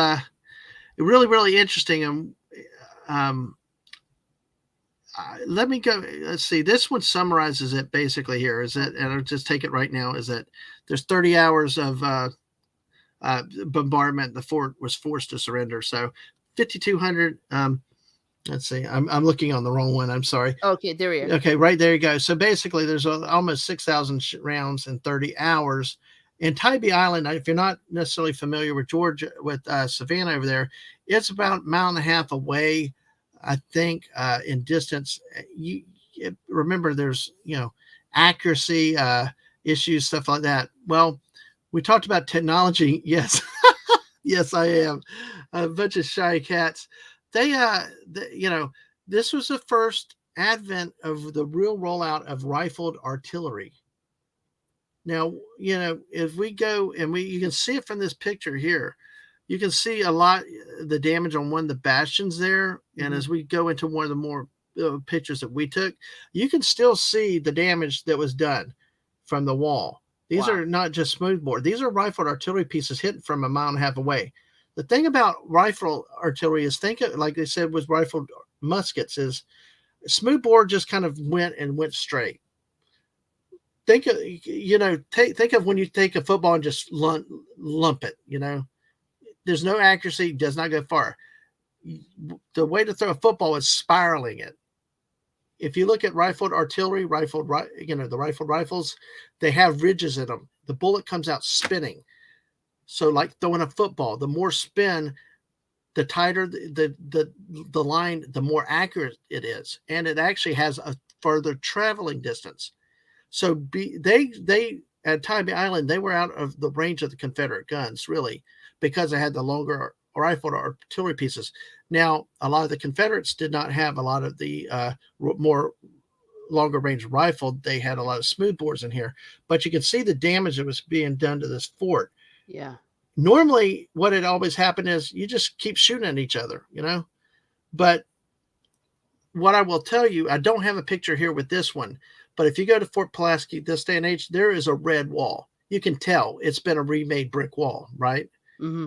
really, really interesting. Let me go. Let's see. This one summarizes it basically here. And I'll just take it right now. Is that there's 30 hours of bombardment. The fort was forced to surrender. So 5,200. Let's see. I'm looking on the wrong one. I'm sorry. Okay, there we are. Okay, right there you go. So basically, there's almost 6,000 rounds in 30 hours. In Tybee Island, if you're not necessarily familiar with Georgia, with Savannah over there, it's about a mile and a half away, I think, in distance. Remember, there's accuracy issues, stuff like that. Well, we talked about technology. Yes, yes, I am. A bunch of shy cats. This was the first advent of the real rollout of rifled artillery. Now, if we go and you can see it from this picture here, you can see a lot the damage on one of the bastions there. And as we go into one of the more pictures that we took, you can still see the damage that was done from the wall. These are not just smoothbore. These are rifled artillery pieces hit from a mile and a half away. The thing about rifled artillery is, think of, like they said, with rifled muskets, is smoothbore just kind of went straight. Think of, think of when you take a football and just lump it, there's no accuracy, does not go far. The way to throw a football is spiraling it. If you look at rifled artillery, the rifled rifles, they have ridges in them. The bullet comes out spinning. So like throwing a football, the more spin, the tighter the line, the more accurate it is. And it actually has a further traveling distance. So they at Tybee Island, they were out of the range of the Confederate guns, really, because they had the longer rifled artillery pieces. Now, a lot of the Confederates did not have a lot of the more longer range rifle. They had a lot of smoothbores in here, but you can see the damage that was being done to this fort. Yeah. Normally, what had always happened is you just keep shooting at each other, But what I will tell you, I don't have a picture here with this one, But if you go to Fort Pulaski this day and age, there is a red wall. You can tell it's been a remade brick wall, right? Mm-hmm.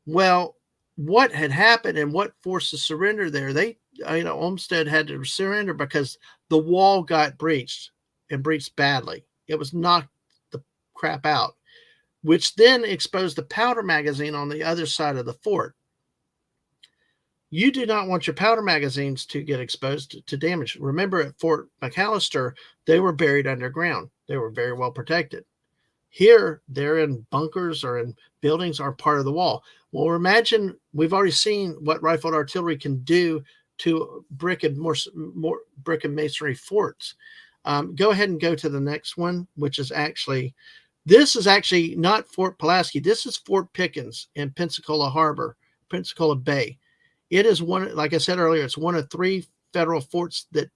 Well, what had happened and what forced the surrender there? Olmsted had to surrender because the wall got breached and breached badly. It was knocked the crap out, which then exposed the powder magazine on the other side of the fort. You do not want your powder magazines to get exposed to damage. Remember, at Fort McAllister, they were buried underground. They were very well protected. Here, they're in bunkers or in buildings or part of the wall. Well, imagine, we've already seen what rifled artillery can do to brick and more brick and masonry forts. Go ahead and go to the next one, which is this is actually not Fort Pulaski. This is Fort Pickens in Pensacola Harbor, Pensacola Bay. It is one, like I said earlier, it's one of 3 federal forts that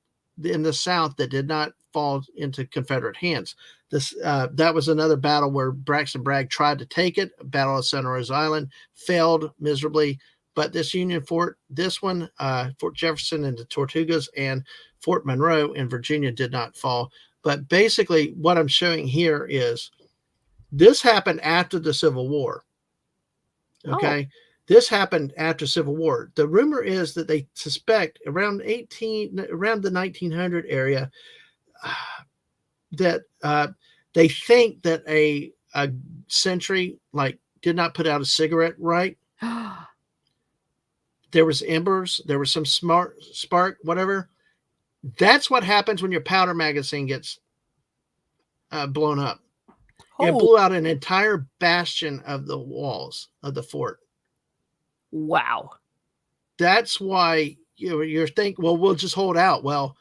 in the South that did not fall into Confederate hands. That was another battle where Braxton Bragg tried to take it. Battle of Santa Rosa Island, failed miserably. But this Union fort, this one, Fort Jefferson and the Tortugas, and Fort Monroe in Virginia did not fall. But basically, what I'm showing here is this happened after the Civil War. Okay. Oh. This happened after Civil War. The rumor is that they suspect around the 1900 area that they think that a sentry did not put out a cigarette right. There was embers. There was some spark, whatever. That's what happens when your powder magazine gets blown up. Oh. It blew out an entire bastion of the walls of the fort. Wow. That's why you're thinking, well, we'll just hold out. Well,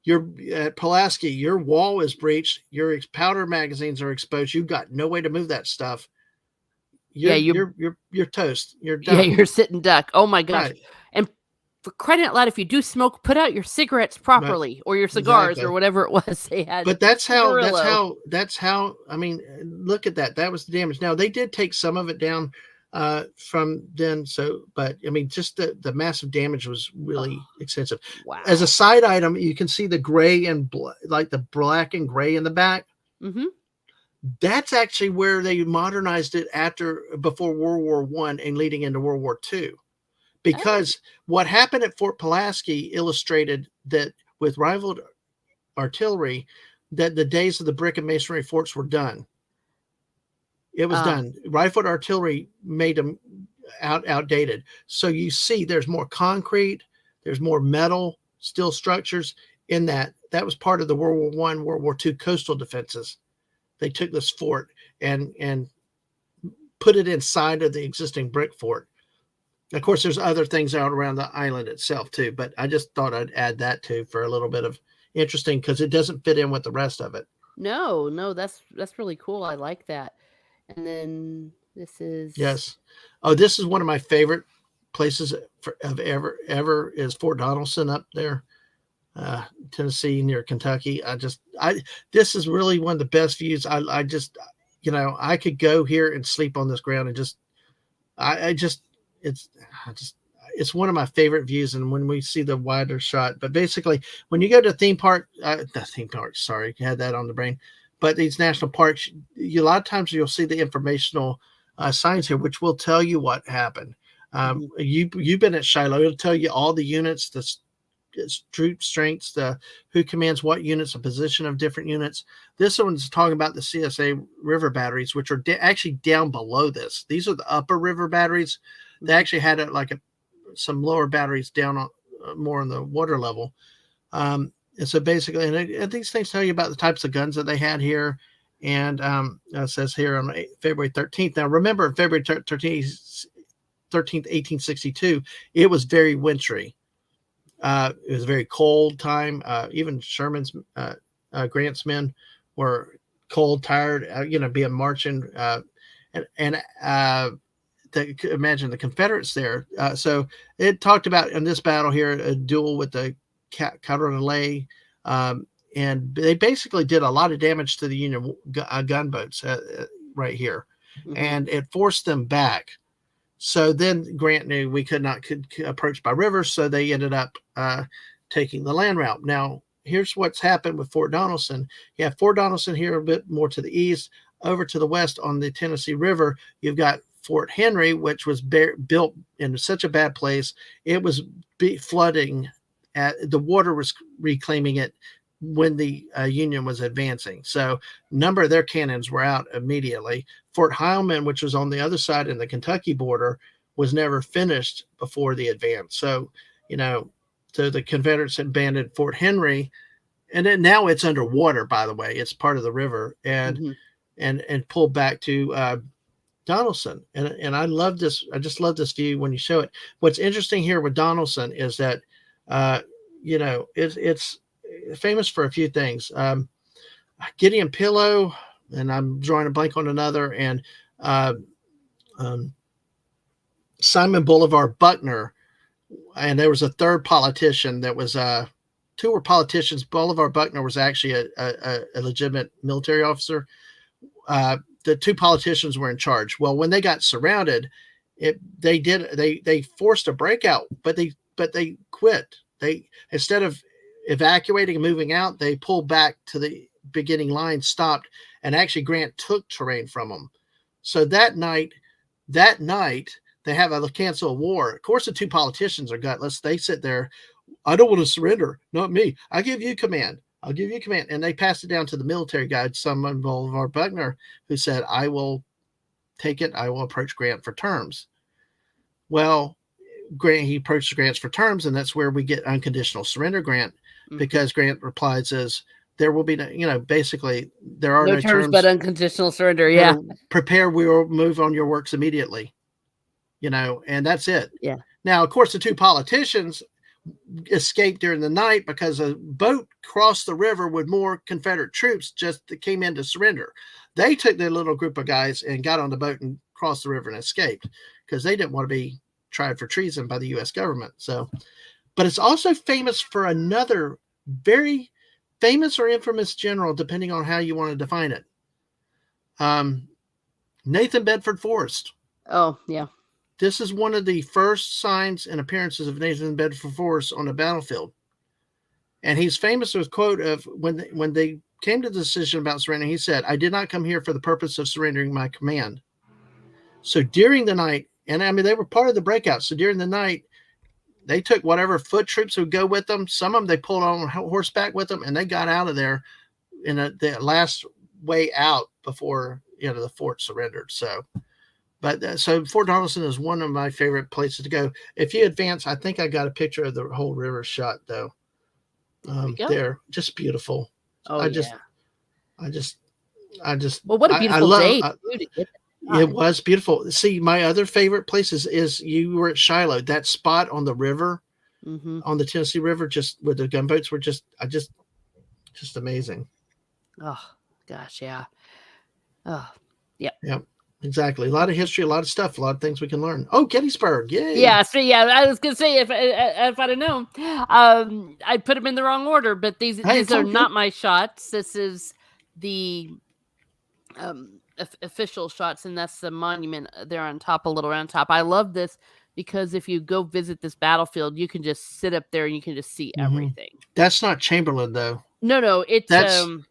you're at Pulaski, your wall is breached. Your powder magazines are exposed. You've got no way to move that stuff. You're toast. You're done. Yeah, you're sitting duck. Oh my gosh. Right. And for crying out loud, if you do smoke, put out your cigarettes properly, right. Or your cigars, exactly. Or whatever it was they had. But that's how, I mean, look at that. That was the damage. Now they did take some of it down from then. But I mean, just the massive damage was really extensive. Wow. As a side item, you can see the gray and the black and gray in the back. Mm-hmm. That's actually where they modernized it before World War I and leading into World War II. Because what happened at Fort Pulaski illustrated that with rifled artillery, that the days of the brick and masonry forts were done. It was done. Rifled artillery made them outdated. So you see there's more concrete, there's more metal, steel structures in that. That was part of the World War I, World War II coastal defenses. They took this fort and put it inside of the existing brick fort. Of course, there's other things out around the island itself too, but I just thought I'd add that too for a little bit of interesting because it doesn't fit in with the rest of it. No, that's really cool. I like that. And then this is this is one of my favorite places of ever is Fort Donelson up there, Tennessee near Kentucky. This is really one of the best views. I just I could go here and sleep on this ground and it's one of my favorite views. And when we see the wider shot, but basically when you go to sorry, you had that on the brain, but these national parks, a lot of times you'll see the informational signs here, which will tell you what happened. You've been at Shiloh. It'll tell you all the units, the troop strengths, who commands what units, the position of different units. This one's talking about the CSA river batteries, which are actually down below this. These are the upper river batteries. They actually had some lower batteries down on more on the water level. And so basically, and these things tell you about the types of guns that they had here. And it says here on February 13th. Now, remember, February 13th, 1862, it was very wintry. It was a very cold time. Even Sherman's, Grant's men were cold, tired, being marching. Imagine the Confederates there. So it talked about in this battle here, a duel with the Carondelet, and they basically did a lot of damage to the Union gunboats right here, and it forced them back. So then Grant knew we could approach by river, so they ended up taking the land route. Now, here's what's happened with Fort Donelson. You have Fort Donelson here a bit more to the east. Over to the west on the Tennessee River, you've got Fort Henry, which was built in such a bad place. It was flooding. The water was reclaiming it when the Union was advancing. So a number of their cannons were out immediately. Fort Heilman, which was on the other side in the Kentucky border, was never finished before the advance. So, so the Confederates abandoned Fort Henry, and then now it's underwater, by the way. It's part of the river, and pulled back to Donelson. And I love this. I just love this view when you show it. What's interesting here with Donelson is that, it's famous for a few things. Gideon Pillow, and I'm drawing a blank on another, and Simon Bolivar Buckner, and there was a third politician that was two were politicians. Bolivar Buckner was actually a legitimate military officer. The two politicians were in charge. Well, when they got surrounded, they forced a breakout, but they quit. They, instead of evacuating and moving out, they pulled back to the beginning line, stopped, and actually Grant took terrain from them. So that night they have a cancel a war. Of course, the two politicians are gutless. They sit there. I don't want to surrender. Not me. I give you command. I'll give you command. And they passed it down to the military guy, Simon Bolivar Buckner, who said, I will take it. I will approach Grant for terms. Well, he approached Grant for terms, and that's where we get unconditional surrender Grant, because Grant replies as, there will be no, basically there are no terms but unconditional surrender. Yeah. Prepare, we will move on your works immediately. And that's it. Yeah. Now, of course, the two politicians escaped during the night because a boat crossed the river with more Confederate troops just that came in to surrender. They took their little group of guys and got on the boat and crossed the river and escaped because they didn't want to be tried for treason by the U.S. government. So, but it's also famous for another very famous or infamous general, depending on how you want to define it. Nathan Bedford Forrest. Oh, yeah. This is one of the first signs and appearances of Nathan Bedford Forrest on the battlefield. And he's famous with a quote of when they came to the decision about surrendering, he said, I did not come here for the purpose of surrendering my command. So during the night, and I mean, they were part of the breakout. So during the night, they took whatever foot troops would go with them. Some of them they pulled on horseback with them, and they got out of there in the last way out before the fort surrendered. So, so Fort Donelson is one of my favorite places to go. If you advance, I think I got a picture of the whole river shot though. There, just beautiful. Oh, I just. Well, what a beautiful day. It was beautiful. See, my other favorite places is you were at Shiloh. That spot on the river, on the Tennessee River, just where the gunboats were just amazing. Oh gosh, yeah. Oh, yeah. Yep, exactly. A lot of history, a lot of stuff, a lot of things we can learn. Oh, Gettysburg, yay! Yeah, so yeah, I was gonna say if I'd have known, I'd put them in the wrong order. But these are not my shots. This is the official shots, and that's the monument there on top, a little round top. I love this because if you go visit this battlefield, you can just sit up there and you can just see everything. That's not Chamberlain though. No, it's the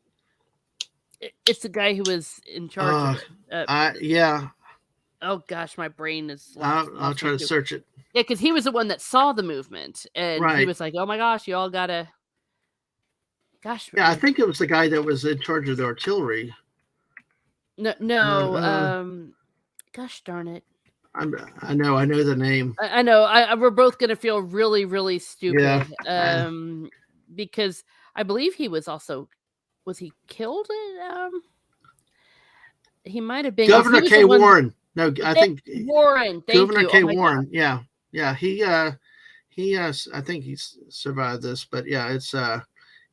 guy who was in charge of it. Yeah. Oh gosh, my brain is. I'll try to search it. Yeah, because he was the one that saw the movement, and he was like, "Oh my gosh, you all gotta." Gosh. Yeah, I think it was the guy that was in charge of the artillery. No. Gosh darn it. I know the name. I know. We're both gonna feel really, really stupid. Yeah. Because I believe he was he killed? He might have been Governor K. Warren. No, I think Warren. Governor K. Warren. God. Yeah. He I think he's survived this, but yeah, it's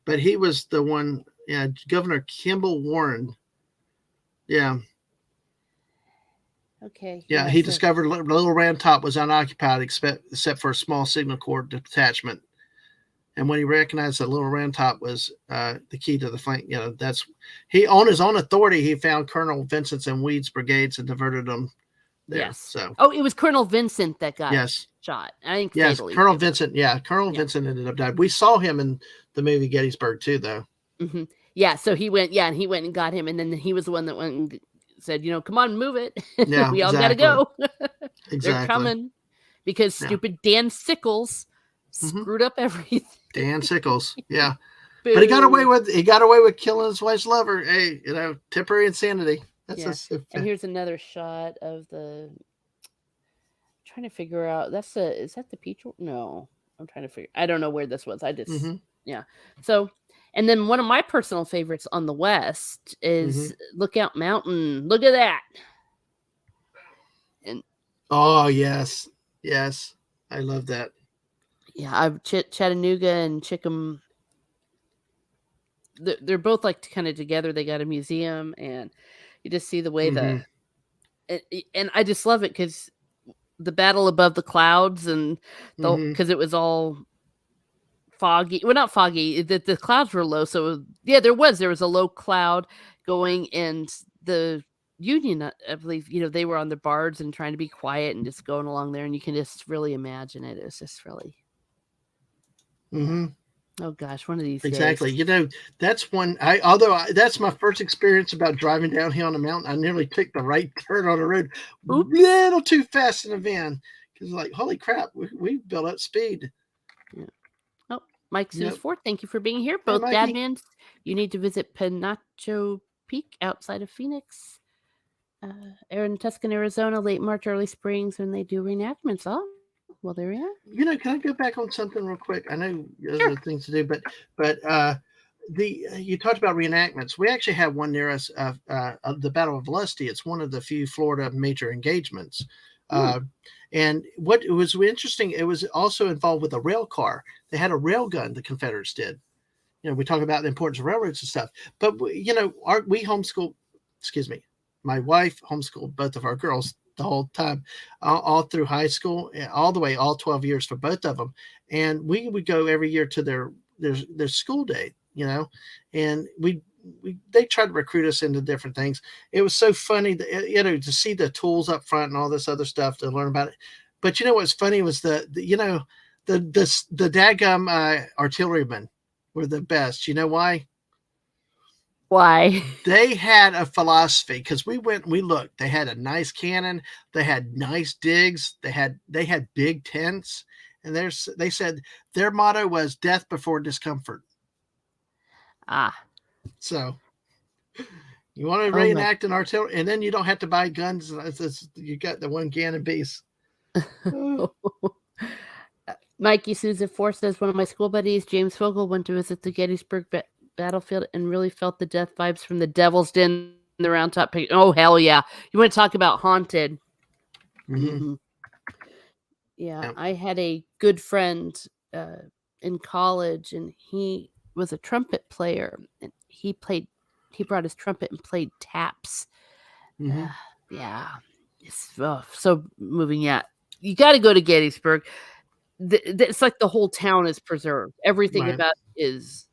but he was the one. Yeah, Governor Kimball Warren. Yeah. Okay. Yeah, he discovered Little Round Top was unoccupied except for a small signal corps detachment. And when he recognized that Little Round Top was the key to the flank, that's he on his own authority, he found Colonel Vincent's and Weed's brigades and diverted them there. Yes. So. Oh, it was Colonel Vincent that got shot. I think Yes, fatally Colonel too. Vincent. Yeah, Colonel Yeah. Vincent ended up dying. We saw him in the movie Gettysburg too, though. Hmm. Yeah. So he went. Yeah, and he went and got him, and then he was the one that went and said, "Come on, move it. Yeah, We all got to exactly, go. They're exactly. coming." Because Yeah. stupid Dan Sickles Hmm. screwed up everything. Dan Sickles. Yeah, but Boo. he got away with killing his wife's lover. Hey, temporary insanity. That's Yeah. just And here's another shot of the. Trying to figure out. Is that the peach? No, I'm trying to figure. I don't know where this was. I just mm-hmm, yeah. So, and then one of my personal favorites on the west mm-hmm. is Lookout Mountain. Look at that. And Oh yes, yes, I love that. yeah, I've Chattanooga and Chickham. They're both like kind of together. They got a museum, and you just see the way Mm-hmm, and I just love it because the battle above the clouds and mm-hmm. because it was all foggy. Well, not foggy. The clouds were low, so yeah, there was a low cloud going, and the Union, I believe, they were on the bards and trying to be quiet and just going along there, and you can just really imagine it. It was just really, yeah. Mm-hmm. Oh gosh, one of these days. Exactly. That's one. That's my first experience about driving downhill on a mountain. I nearly took the right turn on the road, Oops. little too fast in a van, because like, holy crap, we built up speed. Yeah. Oh, Mike Yep. Suesford, thank you for being here. Hey, Both Mikey. Dadmans, you need to visit Penacho Peak outside of Phoenix. In Tuscan, Arizona, late March, early springs when they do reenactments. Oh, well, there we are. Can I go back on something real quick? I know there's Sure. other things to do, but you talked about reenactments. We actually have one near us, the Battle of Lusty. It's one of the few Florida major engagements. And what was interesting, it was also involved with a rail car. They had a rail gun, the Confederates did. We talk about the importance of railroads and stuff. But we homeschool, excuse me, my wife homeschooled both of our girls the whole time, all through high school, all the way, all 12 years for both of them. And we would go every year to their school day, and they tried to recruit us into different things. It was so funny to see the tools up front and all this other stuff to learn about it. But what's funny was the dadgum artillerymen were the best. You know why? Why? They had a philosophy, because we went and we looked. They had a nice cannon. They had nice digs. They had big tents. And they said their motto was death before discomfort. Ah. So you want to reenact an artillery, and then you don't have to buy guns. You got the one cannon piece. Mikey Sousa Four says, one of my school buddies, James Fogle, went to visit the Gettysburg battlefield and really felt the death vibes from the Devil's Den, the Round Top picture. Oh, hell yeah. You want to talk about haunted. Mm-hmm. Yeah, I had a good friend in college, and he was a trumpet player, and he brought his trumpet and played taps. Mm-hmm. Yeah. It's so moving. Yeah. You got to go to Gettysburg. It's like the whole town is preserved. Everything about it is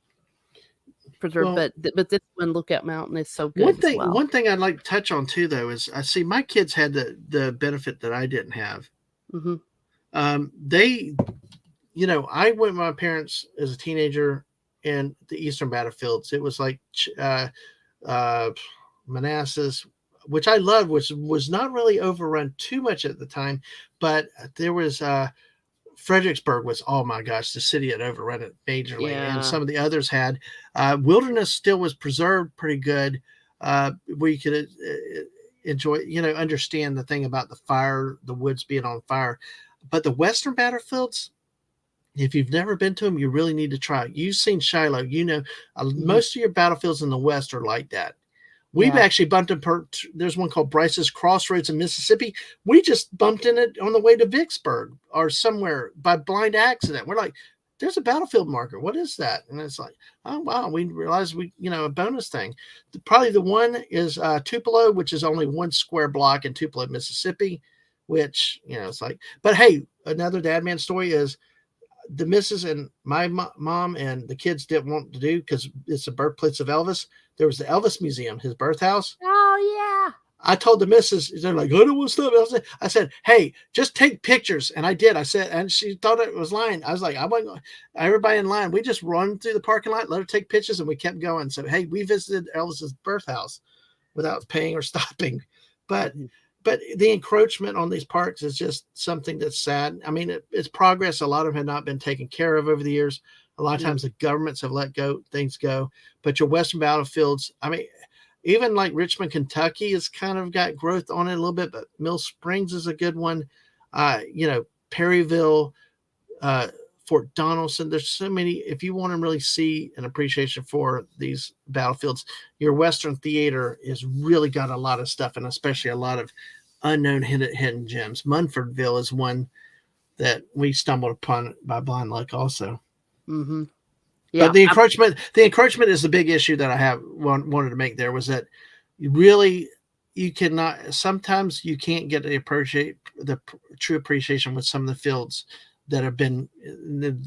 preserved, but this one, Lookout Mountain, is so good. One thing I'd like to touch on too, though, is I see my kids had the benefit that I didn't have. Mm-hmm. I went with my parents as a teenager in the Eastern battlefields. It was like Manassas, which I loved, which was not really overrun too much at the time, but there was Fredericksburg was, oh my gosh, the city had overrun it majorly. Yeah. And some of the others had. Wilderness still was preserved pretty good, where you could enjoy, understand the thing about the fire, the woods being on fire. But the Western battlefields, if you've never been to them, you really need to try it. You've seen Shiloh, most of your battlefields in the West are like that. We've actually bumped in. There's one called Bryce's Crossroads in Mississippi. We just bumped in it on the way to Vicksburg or somewhere by blind accident. We're like, there's a battlefield marker. What is that? And it's like, oh, wow. We realized a bonus thing. Probably the one is Tupelo, which is only one square block in Tupelo, Mississippi, which, it's like, but hey, another Dadman story is the missus and my mom and the kids didn't want to do, because it's the birthplace of Elvis. There was the Elvis Museum, his birth house. Oh, yeah. I told the missus, they're like, I don't want to stop. I said, hey, just take pictures. And I did. I said, and she thought it was lying. I was like, I wasn't. Everybody in line, we just run through the parking lot, let her take pictures, and we kept going. So, hey, we visited Elvis's birth house without paying or stopping. But the encroachment on these parks is just something that's sad. I mean, it's progress. A lot of them have not been taken care of over the years. A lot of times the governments have let things go. But your Western battlefields, I mean, even like Richmond, Kentucky has kind of got growth on it a little bit, but Mill Springs is a good one. Perryville, Fort Donaldson. There's so many. If you want to really see an appreciation for these battlefields, your Western theater has really got a lot of stuff, and especially a lot of unknown hidden gems. Munfordville is one that we stumbled upon by blind luck also. Mm-hmm. Yeah, but the encroachment is the big issue that I have wanted to make there, was that you cannot, sometimes you can't get the true appreciation with some of the fields that have been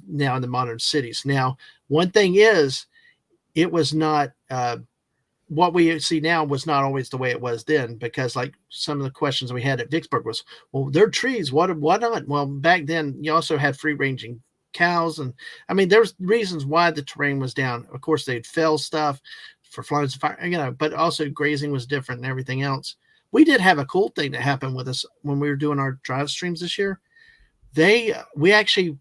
now in the modern cities. Now, one thing is, it was not, what we see now was not always the way it was then, because like some of the questions we had at Vicksburg was, well, they're trees. Why not? Well, back then you also had free ranging cows. And I mean, there's reasons why the terrain was down. Of course, they'd fell stuff for floods and fire, but also grazing was different and everything else. We did have a cool thing that happened with us when we were doing our drive streams this year. We actually,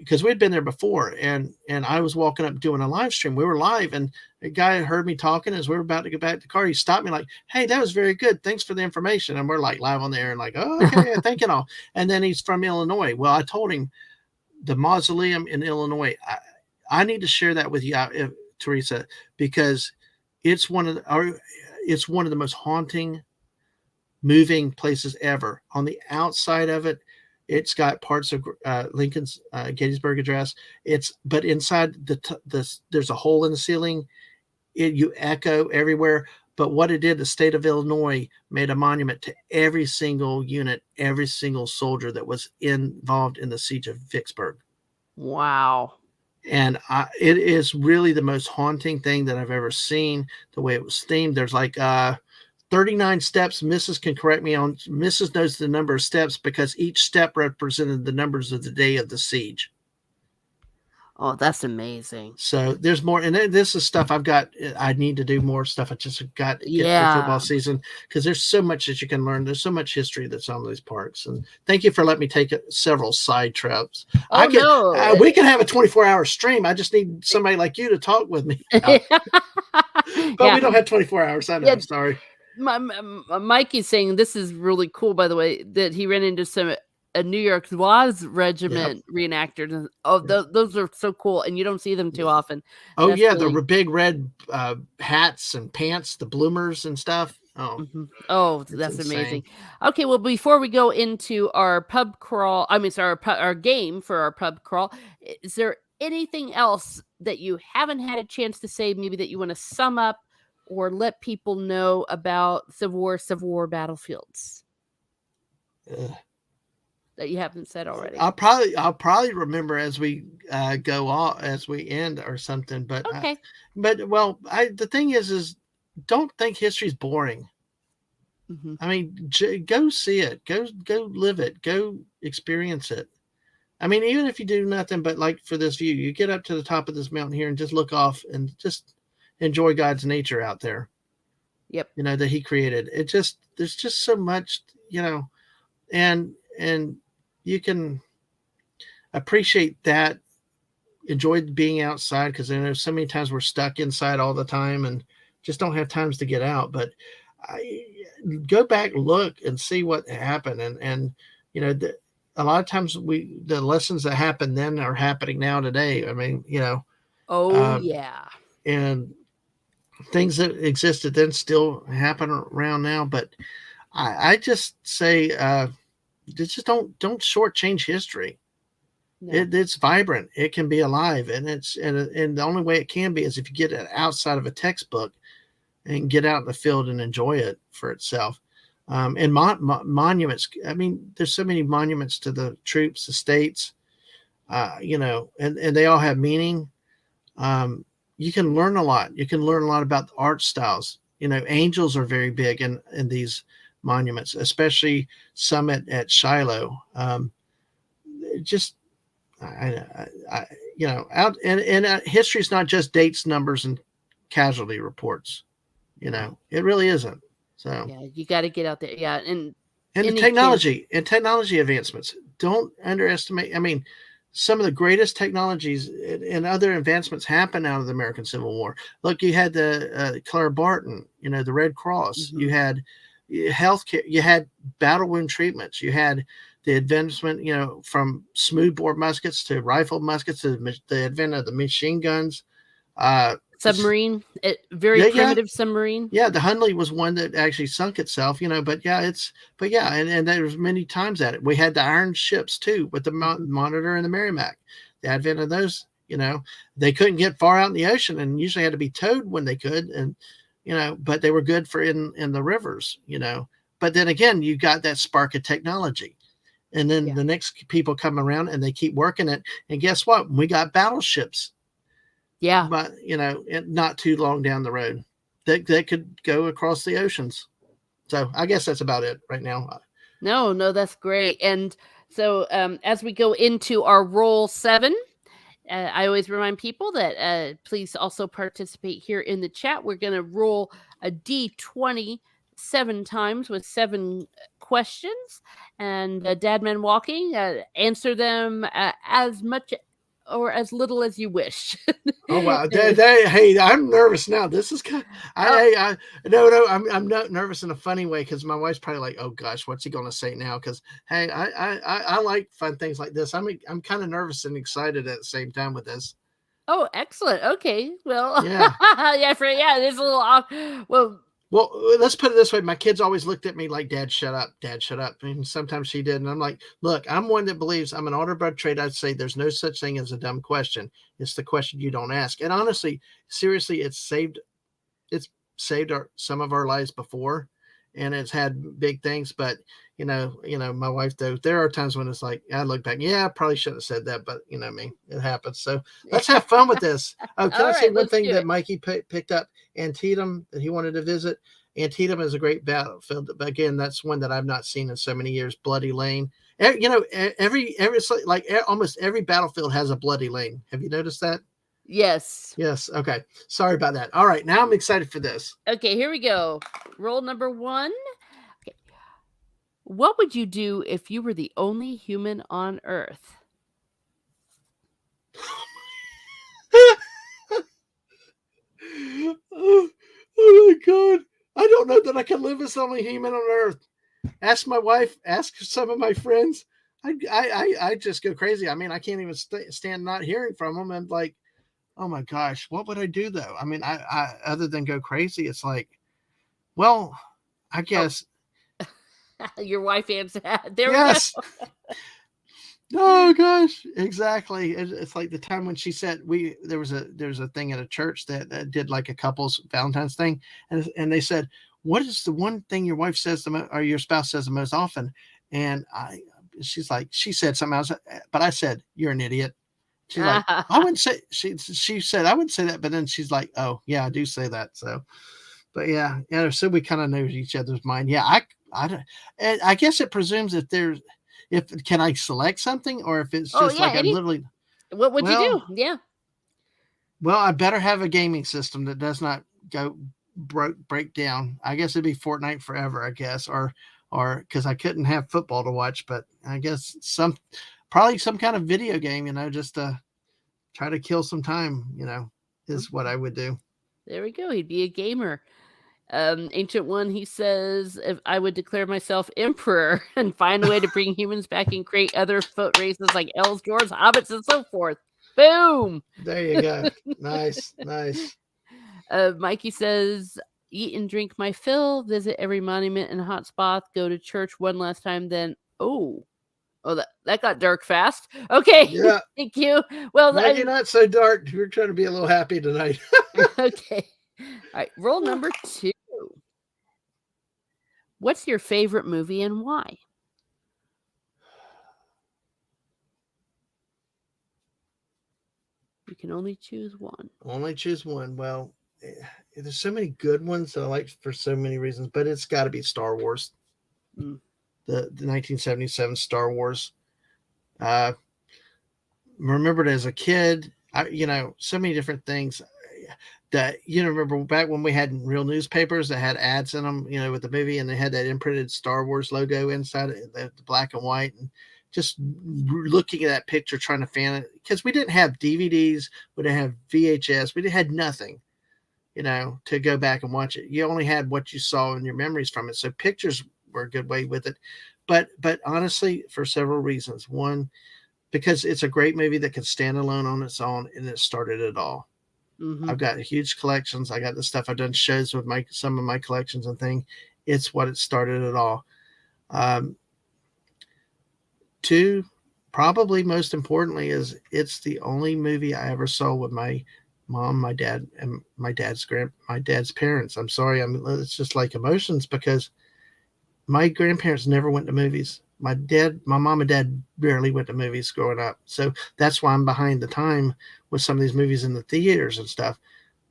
because we'd been there before, and I was walking up doing a live stream. We were live, and a guy heard me talking as we were about to get back to the car. He stopped me like, hey, that was very good. Thanks for the information. And we're like live on the air and like, oh, okay, thank you all. And then he's from Illinois. Well, I told him the mausoleum in Illinois, I need to share that with you, Teresa, because it's one of the most haunting, moving places ever. On the outside of it, it's got parts of Lincoln's Gettysburg Address. But inside there's a hole in the ceiling. You echo everywhere. But what it did, the state of Illinois made a monument to every single unit, every single soldier that was involved in the siege of Vicksburg. Wow. And it is really the most haunting thing that I've ever seen, the way it was themed. There's like 39 steps. Mrs. can correct me on. Mrs. knows the number of steps because each step represented the numbers of the day of the siege. Oh, that's amazing. So there's more, and this is stuff I've got. I need to do more stuff. I just got to get through football season, because there's so much that you can learn. There's so much history that's on these parks. And thank you for letting me take several side trips. We can have a 24-hour stream. I just need somebody like you to talk with me. But we don't have 24 hours. I know. I'm sorry. Mikey's saying this is really cool, by the way, that he ran into a New York Zouaves regiment reenactors. Oh, those are so cool, and you don't see them too often. Oh, that's really... the big red hats and pants, the bloomers and stuff. Oh, oh, that's amazing. Okay, well, before we go into our pub crawl, our game for our pub crawl, is there anything else that you haven't had a chance to say, maybe that you want to sum up or let people know about Civil War battlefields that you haven't said already? I'll probably remember as we go off, as we end or something. But okay. The thing is don't think history's boring. Mm-hmm. I mean, go see it, go live it, go experience it. I mean, even if you do nothing but like for this view, you get up to the top of this mountain here and just look off and just enjoy God's nature out there. Yep. That he created. There's just so much, and you can appreciate that, enjoy being outside, because I know so many times we're stuck inside all the time and just don't have times to get out. But go back, look and see what happened. And a lot of times the lessons that happened then are happening now today. I mean, and things that existed then still happen around now. But I just say, just don't shortchange history. No. It's vibrant. It can be alive, and and the only way it can be is if you get it outside of a textbook and get out in the field and enjoy it for itself. And monuments. I mean, there's so many monuments to the troops, the states, and they all have meaning. You can learn a lot. You can learn a lot about the art styles. angels are very big in these monuments, especially some at Shiloh. Just I out and history is not just dates, numbers, and casualty reports. It really isn't. So Yeah, you got to get out there. Yeah, and and the any chance. technology advancements. Don't underestimate. I mean, some of the greatest technologies and other advancements happen out of the American Civil War. Look, you had the Clara Barton, the Red Cross. You Mhm. had healthcare. You had battle wound treatments. You had the advancement, from smoothbore muskets to rifle muskets to the advent of the machine guns. Uh, Submarine, very yeah, yeah, primitive submarine. yeah, the Hundley was one that actually sunk itself, but yeah, and there was many times at it. We had the iron ships too, with the Mhm. Monitor and the Merrimack. The advent of those, they couldn't get far out in the ocean and usually had to be towed when they could, and but they were good for in the rivers. But then again, you got that spark of technology, and then Yeah, the next people come around and they keep working it, and guess what? We got battleships, yeah. but not too long down the road that could go across the oceans. So I guess that's about it right now. No, no, that's great. And so, as we go into our roll 7, I always remind people that please also participate here in the chat. We're going to roll a d20 7 times with 7 questions, and Dadman Walking, answer them as much or as little as you wish. Oh wow! Hey, I'm nervous now. This is kind. Oh, No. I'm not nervous in a funny way because my wife's probably like, "Oh gosh, what's he going to say now?" Because hey, I like fun things like this. I'm kind of nervous and excited at the same time with this. oh, excellent. Okay, well, Yeah. yeah, it is a little well. Well, let's put it this way. My kids always looked at me like, Dad, shut up. Dad, shut up. And sometimes she did. And I'm like, look, I'm one that believes I'm an older bred trait. I'd say there's no such thing as a dumb question. It's the question you don't ask. And honestly, seriously, it's saved some of our lives before, and it's had big things. But my wife, though, there are times when it's like I look back, yeah, I probably shouldn't have said that, but me, it happens. So let's have fun with this. Oh, can I All say right, one let's thing do that it. Mikey picked up? Antietam, that he wanted to visit. Antietam is a great battlefield. But again, that's one that I've not seen in so many years. Bloody Lane. Every almost every battlefield has a bloody lane. Have you noticed that? Yes. Yes. Okay. Sorry about that. All right. Now I'm excited for this. Okay, here we go. Roll number 1. Okay. What would you do if you were the only human on Earth? Oh, oh my God. I don't know that I can live as only human on earth. Ask my wife, ask some of my friends. I just go crazy. I mean, I can't even stand not hearing from them. And like, oh my gosh, what would I do though? I mean, I other than go crazy, it's like, well, I Oh, guess, your wife answered. There we go. yes. Oh gosh, exactly. It's like the time when she said there's a thing at a church that did like a couple's Valentine's thing, and they said, "What is the one thing your wife says or your spouse says the most often?" And she said something else, but I said, "You're an idiot." She's like, "I wouldn't say." She said, "I wouldn't say that," but then she's like, "Oh yeah, I do say that." So, but yeah. So we kind of know each other's mind. Yeah, I guess it presumes if can I select something or if it's Oh, just yeah, like I'm literally what would you well, do? Yeah. I better have a gaming system that does not go break down. I guess it'd be Fortnite forever, I guess, or because I couldn't have football to watch, but I guess probably some kind of video game, just to try to kill some time, is what I would do. There we go. He'd be a gamer. Ancient One, he says, if I would declare myself emperor and find a way to bring humans back and create other foot races like elves, dwarves, hobbits, and so forth. Boom. There you go. Nice, nice. Mikey says, eat and drink my fill, visit every monument and hot spot, go to church one last time, then oh, that got dark fast. Okay, Yeah, thank you. Well, Mikey, not so dark. We're trying to be a little happy tonight. okay. All right, roll number 2. What's your favorite movie and why? You can only choose one. Only choose one. Well, there's so many good ones that I like for so many reasons, but it's got to be Star Wars, Mm. the 1977 Star Wars. Uh, Remembered as a kid, so many different things that, remember back when we had real newspapers that had ads in them, with the movie, and they had that imprinted Star Wars logo inside it, the black and white, and just looking at that picture, trying to fan it, because we didn't have DVDs, we didn't have VHS, we had nothing, to go back and watch it. You only had what you saw in your memories from it. So pictures were a good way with it. But honestly, for several reasons. One, because it's a great movie that can stand alone on its own, and it started it all. Mm-hmm. I've got huge collections. I got the stuff. I've done shows with some of my collections and things. It's what it started it all. Two, probably most importantly, is it's the only movie I ever saw with my mom, my dad, and my dad's parents. I'm sorry, it's just like emotions, because my grandparents never went to movies. My mom and dad barely went to movies growing up. So that's why I'm behind the time with some of these movies in the theaters and stuff.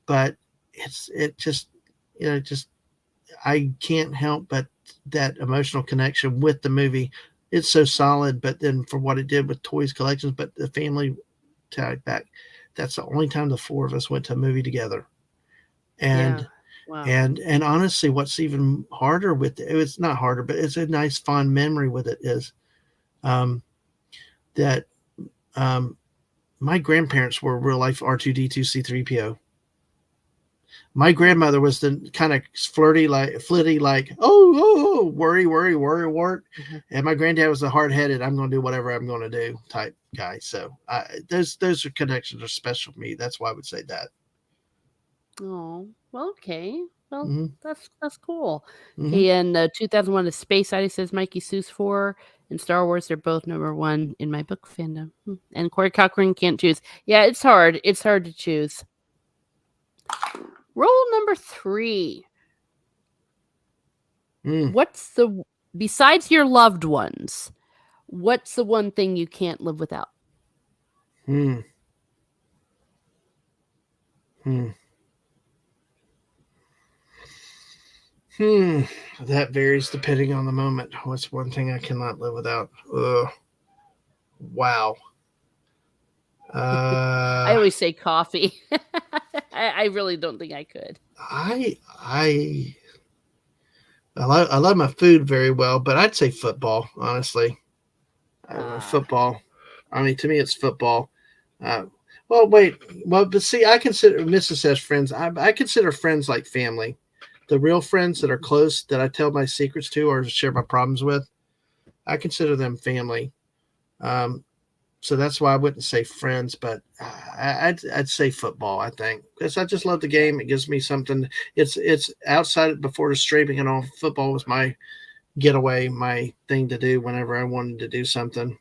But I can't help but that emotional connection with the movie. It's so solid, but then for what it did with toys collections, but the family tied back. That's the only time the four of us went to a movie together. And Yeah. Wow. and honestly, what's even harder with it's not harder, but it's a nice fond memory with it, is that my grandparents were real life R2D2 C3PO. My grandmother was the kind of flirty, like, worry, Mm-hmm. and my granddad was the hard headed, I'm going to do whatever I'm going to do type guy. So those connections are special to me. That's why I would say that. Oh, well, okay. Well, Mm-hmm. that's cool. Mm-hmm. Hey, and 2001: A Space Odyssey says Mikey Seuss 4 and Star Wars are both number one in my book fandom. And Corey Cochran can't choose. Yeah, it's hard. It's hard to choose. Rule number 3. Mm. Besides your loved ones, what's the one thing you can't live without? Mm. Mm. That varies depending on the moment. What's one thing I cannot live without? Wow. I always say coffee. I really don't think I could. I love my food very well, but I'd say football, honestly. Football. I mean, to me, it's football. Well, wait. Well, but see, I consider Mrs. says friends. I consider friends like family. The real friends that are close, that I tell my secrets to or share my problems with, I consider them family. So that's why I wouldn't say friends, but I'd say football. I think, because I just love the game. It gives me something. It's outside before the streaming and all. Football was my getaway, my thing to do whenever I wanted to do something.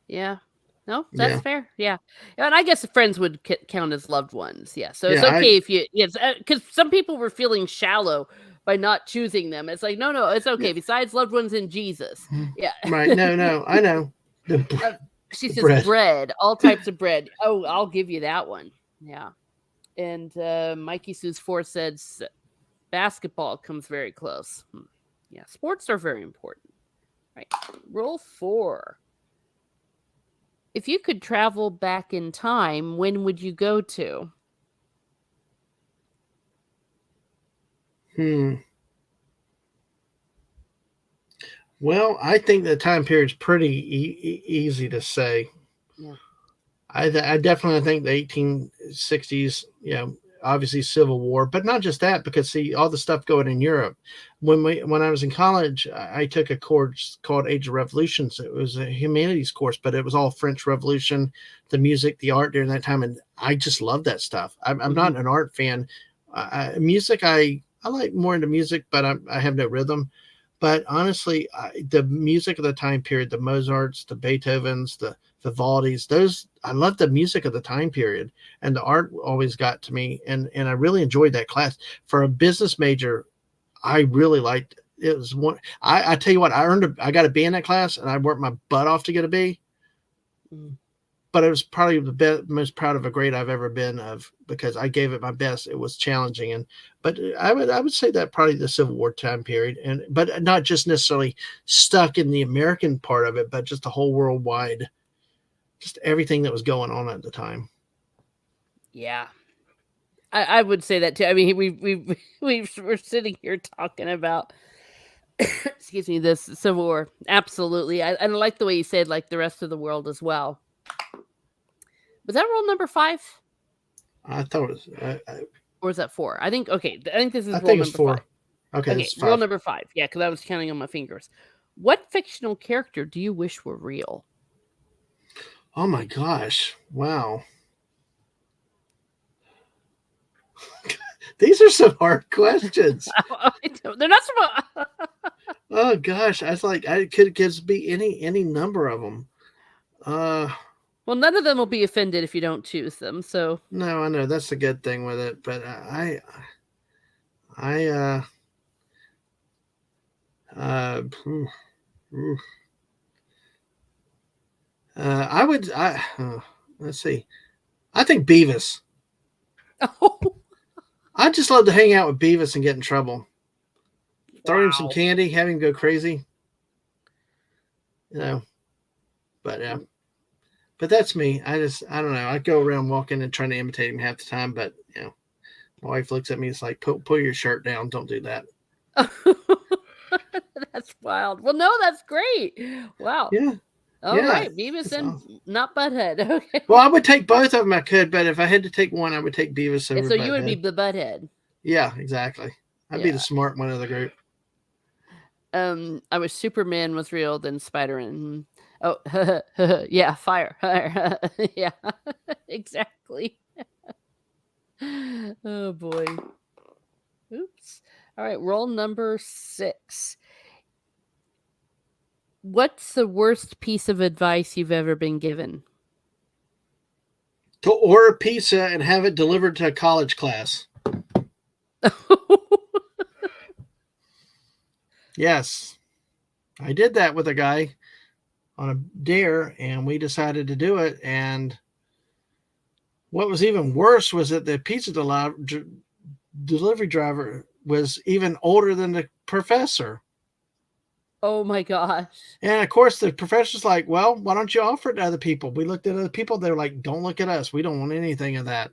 Yeah. No, that's fair. Yeah. And I guess friends would count as loved ones. Yeah. So it's Yeah, okay if you, yes, because some people were feeling shallow by not choosing them. It's like, no, it's okay. Yeah. Besides loved ones and Jesus. Yeah. Right. No, I know. She says bread, all types of bread. Oh, I'll give you that one. Yeah. And Mikey Sue's 4 says basketball comes very close. Yeah. Sports are very important. Right. Rule 4. If you could travel back in time, when would you go to? Well, I think the time period's pretty easy to say. Yeah. I definitely think the 1860s, obviously Civil War, but not just that, because see all the stuff going in Europe. When I was in college, I took a course called Age of Revolutions. It was a humanities course, but it was all French Revolution, the music, the art during that time, and I just love that stuff. I'm not an art fan. Music, I like more into music, but I have no rhythm. But honestly, the music of the time period, the Mozarts, the Beethovens, the Vivaldis, those, I love the music of the time period, and the art always got to me, and I really enjoyed that class. For a business major, I really liked it. It was one. I tell you what, I got a B in that class, and I worked my butt off to get a B. but it was probably the most proud of a grade I've ever been of because I gave it my best. It was challenging, and but I would say that probably the Civil War time period, and but not just necessarily stuck in the American part of it, but just the whole worldwide, just everything that was going on at the time. Yeah. I would say that too. I mean, we're sitting here talking about, excuse me, this Civil War. Absolutely. I like the way you said like the rest of the world as well. Was that roll number 5? I thought it was. Or is that 4? I think, okay. I think this is I roll think it's number 5. 4. Okay, Okay, it's roll 5. number 5. Yeah, because I was counting on my fingers. What fictional character do you wish were real? Oh my gosh! Wow, these are some hard questions. They're not so. Oh gosh, I was like I could just be any number of them. Uh, Well, none of them will be offended if you don't choose them. So no, I know that's the good thing with it, but I uh, I would let's see. I think Beavis. oh, I'd just love to hang out with Beavis and get in trouble. Throw him some wow. candy, have him go crazy. You know, but yeah. But that's me. I don't know. I go around walking and trying to imitate him half the time, but you know, my wife looks at me. It's like, pull your shirt down. Don't do that. That's wild. Well, no, that's great. Wow. Yeah, All yeah. right, Beavis It's and awesome. not Butthead. Okay. Well, I would take both of them. I could, but if I had to take one, I would take Beavis And over so you would be Butthead. the Butthead. Yeah, exactly. I'd be the Yeah. smart one of the group. I wish Superman was real than Spider-Man. Oh, yeah, fire. Yeah, exactly. Oh boy. Oops. All right, roll number 6. What's the worst piece of advice you've ever been given? To order pizza and have it delivered to a college class. Yes, I did that with a guy on a dare, and we decided to do it. And what was even worse was that the pizza delivery driver was even older than the professor. Oh my gosh. And of course, the professor's like, well, why don't you offer it to other people? We looked at other people. They're like, don't look at us. We don't want anything of that.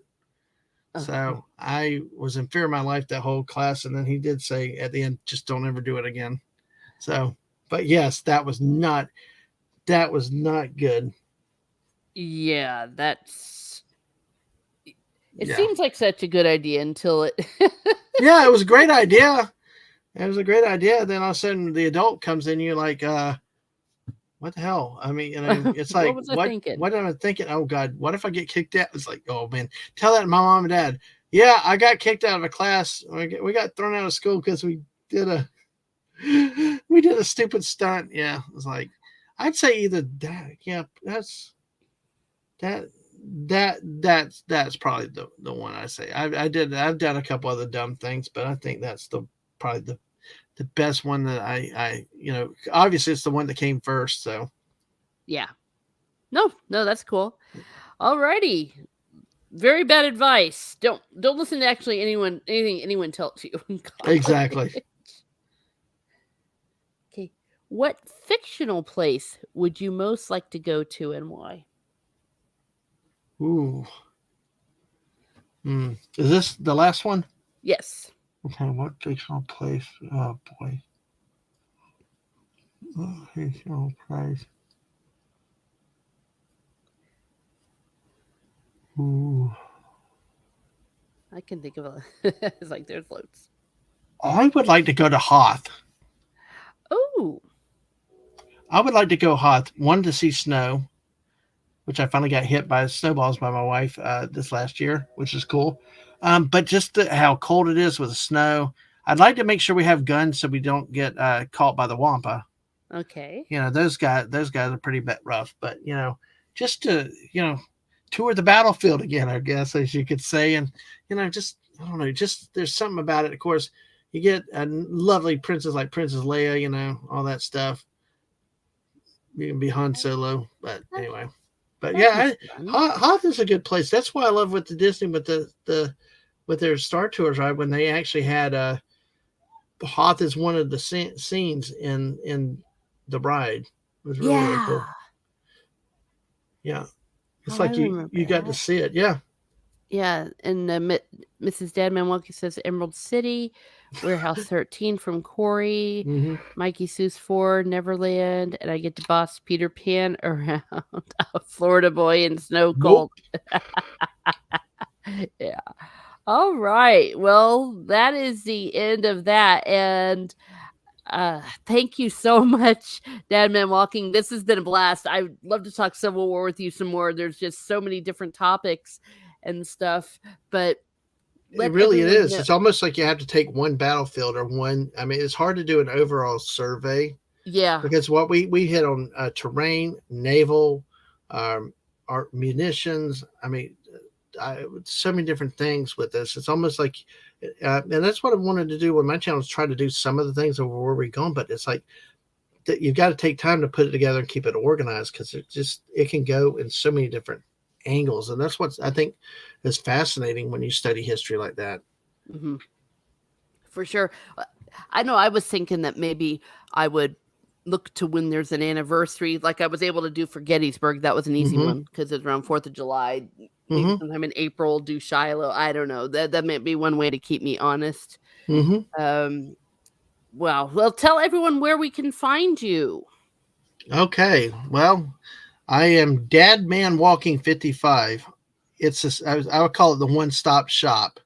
Oh. So I was in fear of my life that whole class. And then he did say at the end, just don't ever do it again. So, but yes, that was not good. Yeah, that's. It Yeah. seems like such a good idea until it. Yeah, it was a great idea. It was a great idea. Then all of a sudden the adult comes in, you're like, what the hell? I mean, it's What like, was I thinking? what am I thinking? Oh God, what if I get kicked out? It's like, oh man, tell that to my mom and dad. Yeah, I got kicked out of a class. We got thrown out of school because did a we did a stupid stunt. Yeah, it was like, I'd say either that. Yeah, that that's probably the one I say. I've done a couple other dumb things, but I think that's probably the best one that I obviously it's the one that came first. So Yeah. No, that's cool. Alrighty. Very bad advice. Don't listen to actually anything anyone tells you in college. exactly. Okay. What fictional place would you most like to go to and why? Ooh. Is this the last one? Yes. Okay, what fictional place? Oh boy. What fictional place? Ooh. I can think of a. It's like there's loads. I would like to go to Hoth. Oh. I would like to go Hoth. One to see snow, which I finally got hit by snowballs by my wife this last year, which is cool. But just how cold it is with the snow. I'd like to make sure we have guns so we don't get caught by the Wampa. Okay. Those guys are pretty rough. But just to tour the battlefield again, I guess as you could say, and just I don't know, just there's something about it. Of course, you get a lovely princess like Princess Leia, all that stuff. You can be Han Solo, but anyway. But That'd yeah, be fun. Hoth is a good place. That's why I love with the Disney with the with their Star Tours, right? When they actually had Hoth is one of the scenes in the ride. It was really really Yeah. cool. Yeah, it's Oh, I like remember you got to that. see it. Yeah. Yeah, and Mrs. Dadman Walkie says Emerald City, Warehouse 13 from Corey, Mm-hmm. Mikey Seuss 4, Neverland, and I get to boss Peter Pan around a Florida boy in snow Nope. cold. Yeah. All right. Well, that is the end of that. And thank you so much, Dadman Walking. This has been a blast. I'd love to talk Civil War with you some more. There's just so many different topics and stuff. But It let really it everyone is. know. It's almost like you have to take one battlefield or one. I mean, it's hard to do an overall survey Yeah. because what we hit on terrain, naval, our munitions. I mean, so many different things with this. It's almost like, and that's what I wanted to do with my channel is try to do some of the things of where we're going. But it's like that you've got to take time to put it together and keep it organized because it can go in so many different angles, and that's what I think is fascinating when you study history like that. Hmm. For sure. I know I was thinking that maybe I would look to when there's an anniversary, like I was able to do for Gettysburg. That was an easy Mm-hmm. one because it's around 4th of July. Maybe Mm-hmm. sometime in April, do Shiloh. I don't know. That might be one way to keep me honest. Mm-hmm. Um, well, tell everyone where we can find you. Okay. Well, I am DADMANWALKING55. I would call it the one-stop shop.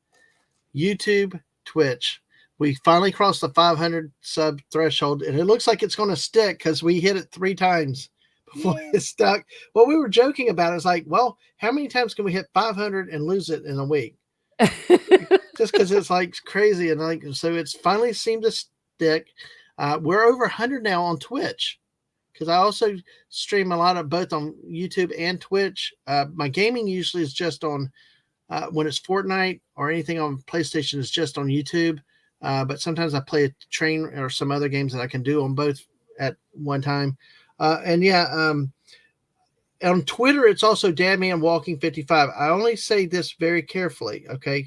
YouTube, Twitch. We finally crossed the 500 sub threshold, and it looks like it's going to stick because we hit it 3 times before Yeah. it stuck. What we were joking about is like, well, how many times can we hit 500 and lose it in a week? Just because it's like crazy, and like so, it's finally seemed to stick. We're over 100 now on Twitch because I also stream a lot of both on YouTube and Twitch. My gaming usually is just on when it's Fortnite or anything on PlayStation is just on YouTube. But sometimes I play a train or some other games that I can do on both at one time. And yeah, on Twitter, it's also DadmanWalking55. I only say this very carefully, okay?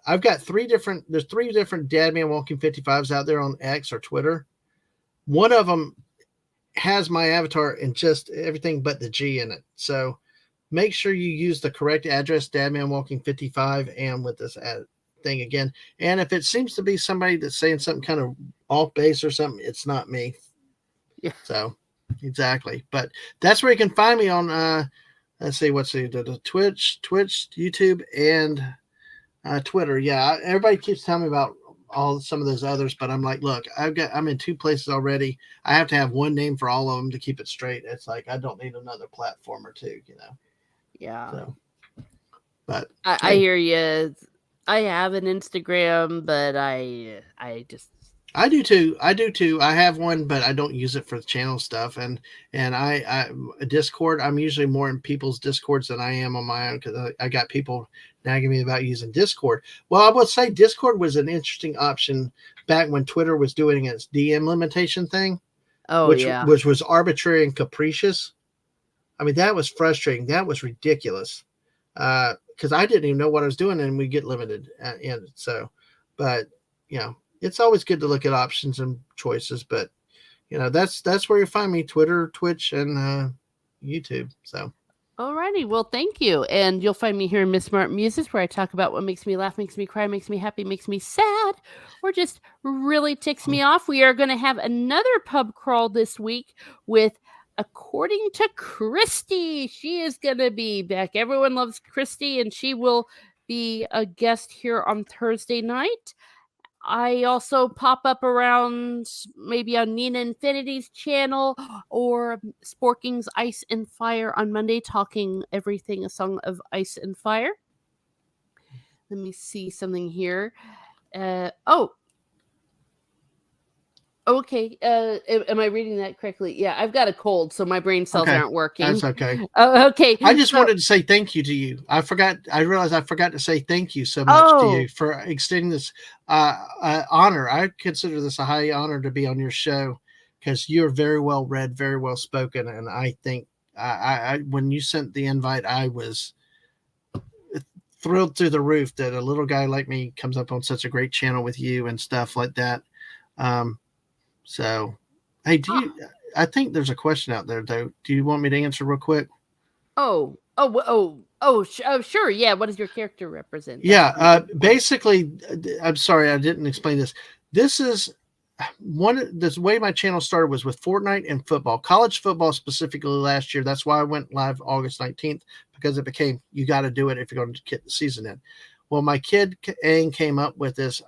I've got there's 3 different DadmanWalking55s out there on X or Twitter. One of them has my avatar and just everything but the G in it. So make sure you use the correct address, DadmanWalking55, and with this thing again. And if it seems to be somebody that's saying something kind of off base or something, it's not me. Yeah. So exactly. But that's where you can find me on let's see, what's the Twitch, YouTube, and Twitter. Yeah, everybody keeps telling me about some of those others, but I'm like, look, I'm in 2 places already. I have to have one name for all of them to keep it straight. It's like I don't need another platform or two, Yeah. So, but I hey, hear you. I have an Instagram, but I just I do too. I have one, but I don't use it for the channel stuff. And I Discord. I'm usually more in people's Discords than I am on my own because I got people nagging me about using Discord. Well, I would say Discord was an interesting option back when Twitter was doing its DM limitation thing, oh which yeah. was arbitrary and capricious. I mean, that was frustrating. That was ridiculous because I didn't even know what I was doing, and we get limited. And so, but it's always good to look at options and choices. But that's where you find me: Twitter, Twitch, and YouTube. So, Alrighty, well, thank you. And you'll find me here in Miss Smart Muses, where I talk about what makes me laugh, makes me cry, makes me happy, makes me sad, or just really ticks me off. We are going to have another pub crawl this week with According to Christy. She is going to be back. Everyone loves Christy, and she will be a guest here on Thursday night. I also pop up around maybe on Nina Infinity's channel or Sporking's Ice and Fire on Monday, talking everything a song of ice and fire. Let me see something here. Okay. Am I reading that correctly? Yeah, I've got a cold, so my brain cells okay, aren't working. that's okay. Okay. I just So, wanted to say thank you to you. I realized I forgot to say thank you so much to you for extending this honor. I consider this a high honor to be on your show because you're very well read, very well spoken, and I think when you sent the invite, I was thrilled through the roof that a little guy like me comes up on such a great channel with you and stuff like that. So, hey, I think there's a question out there though. Do you want me to answer real quick? Sure. Yeah. What does your character represent? Yeah. Basically, I'm sorry I didn't explain this. This is this way my channel started was with Fortnite and football, college football specifically last year. That's why I went live August 19th, because it became, you got to do it if you're going to get the season in. Well, my kid Aang came up with this,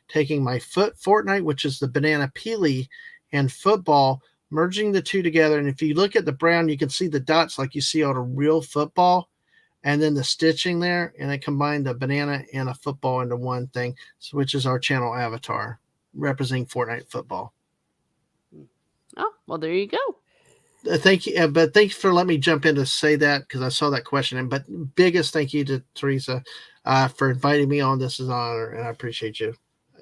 taking my Fortnite, which is the banana peely, and football, merging the two together. And if you look at the brown, you can see the dots like you see on a real football, and then the stitching there, and it combined a banana and a football into one thing, which is our channel avatar representing Fortnite football. Oh, well, there you go. Thank you. But thank you for letting me jump in to say that, because I saw that question. But biggest thank you to Teresa for inviting me on. This is an honor, and I appreciate you.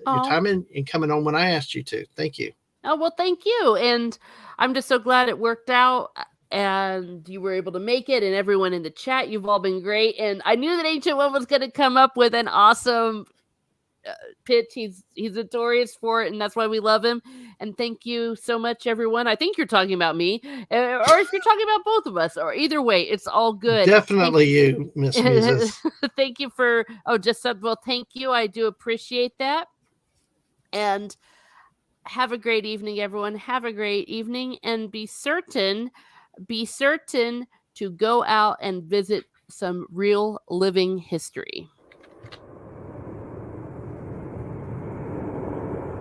Your time and coming on when I asked you to. Thank you. Oh, well, thank you. And I'm just so glad it worked out and you were able to make it, and everyone in the chat, you've all been great. And I knew that Ancient One was going to come up with an awesome pitch. He's notorious for it, and that's why we love him. And thank you so much, everyone. I think you're talking about me, or if you're talking about both of us, or either way, it's all good. Definitely you, Miss Muses. Thank you for, just said, well, thank you. I do appreciate that. And have a great evening, everyone. Have a great evening, and be certain to go out and visit some real living history.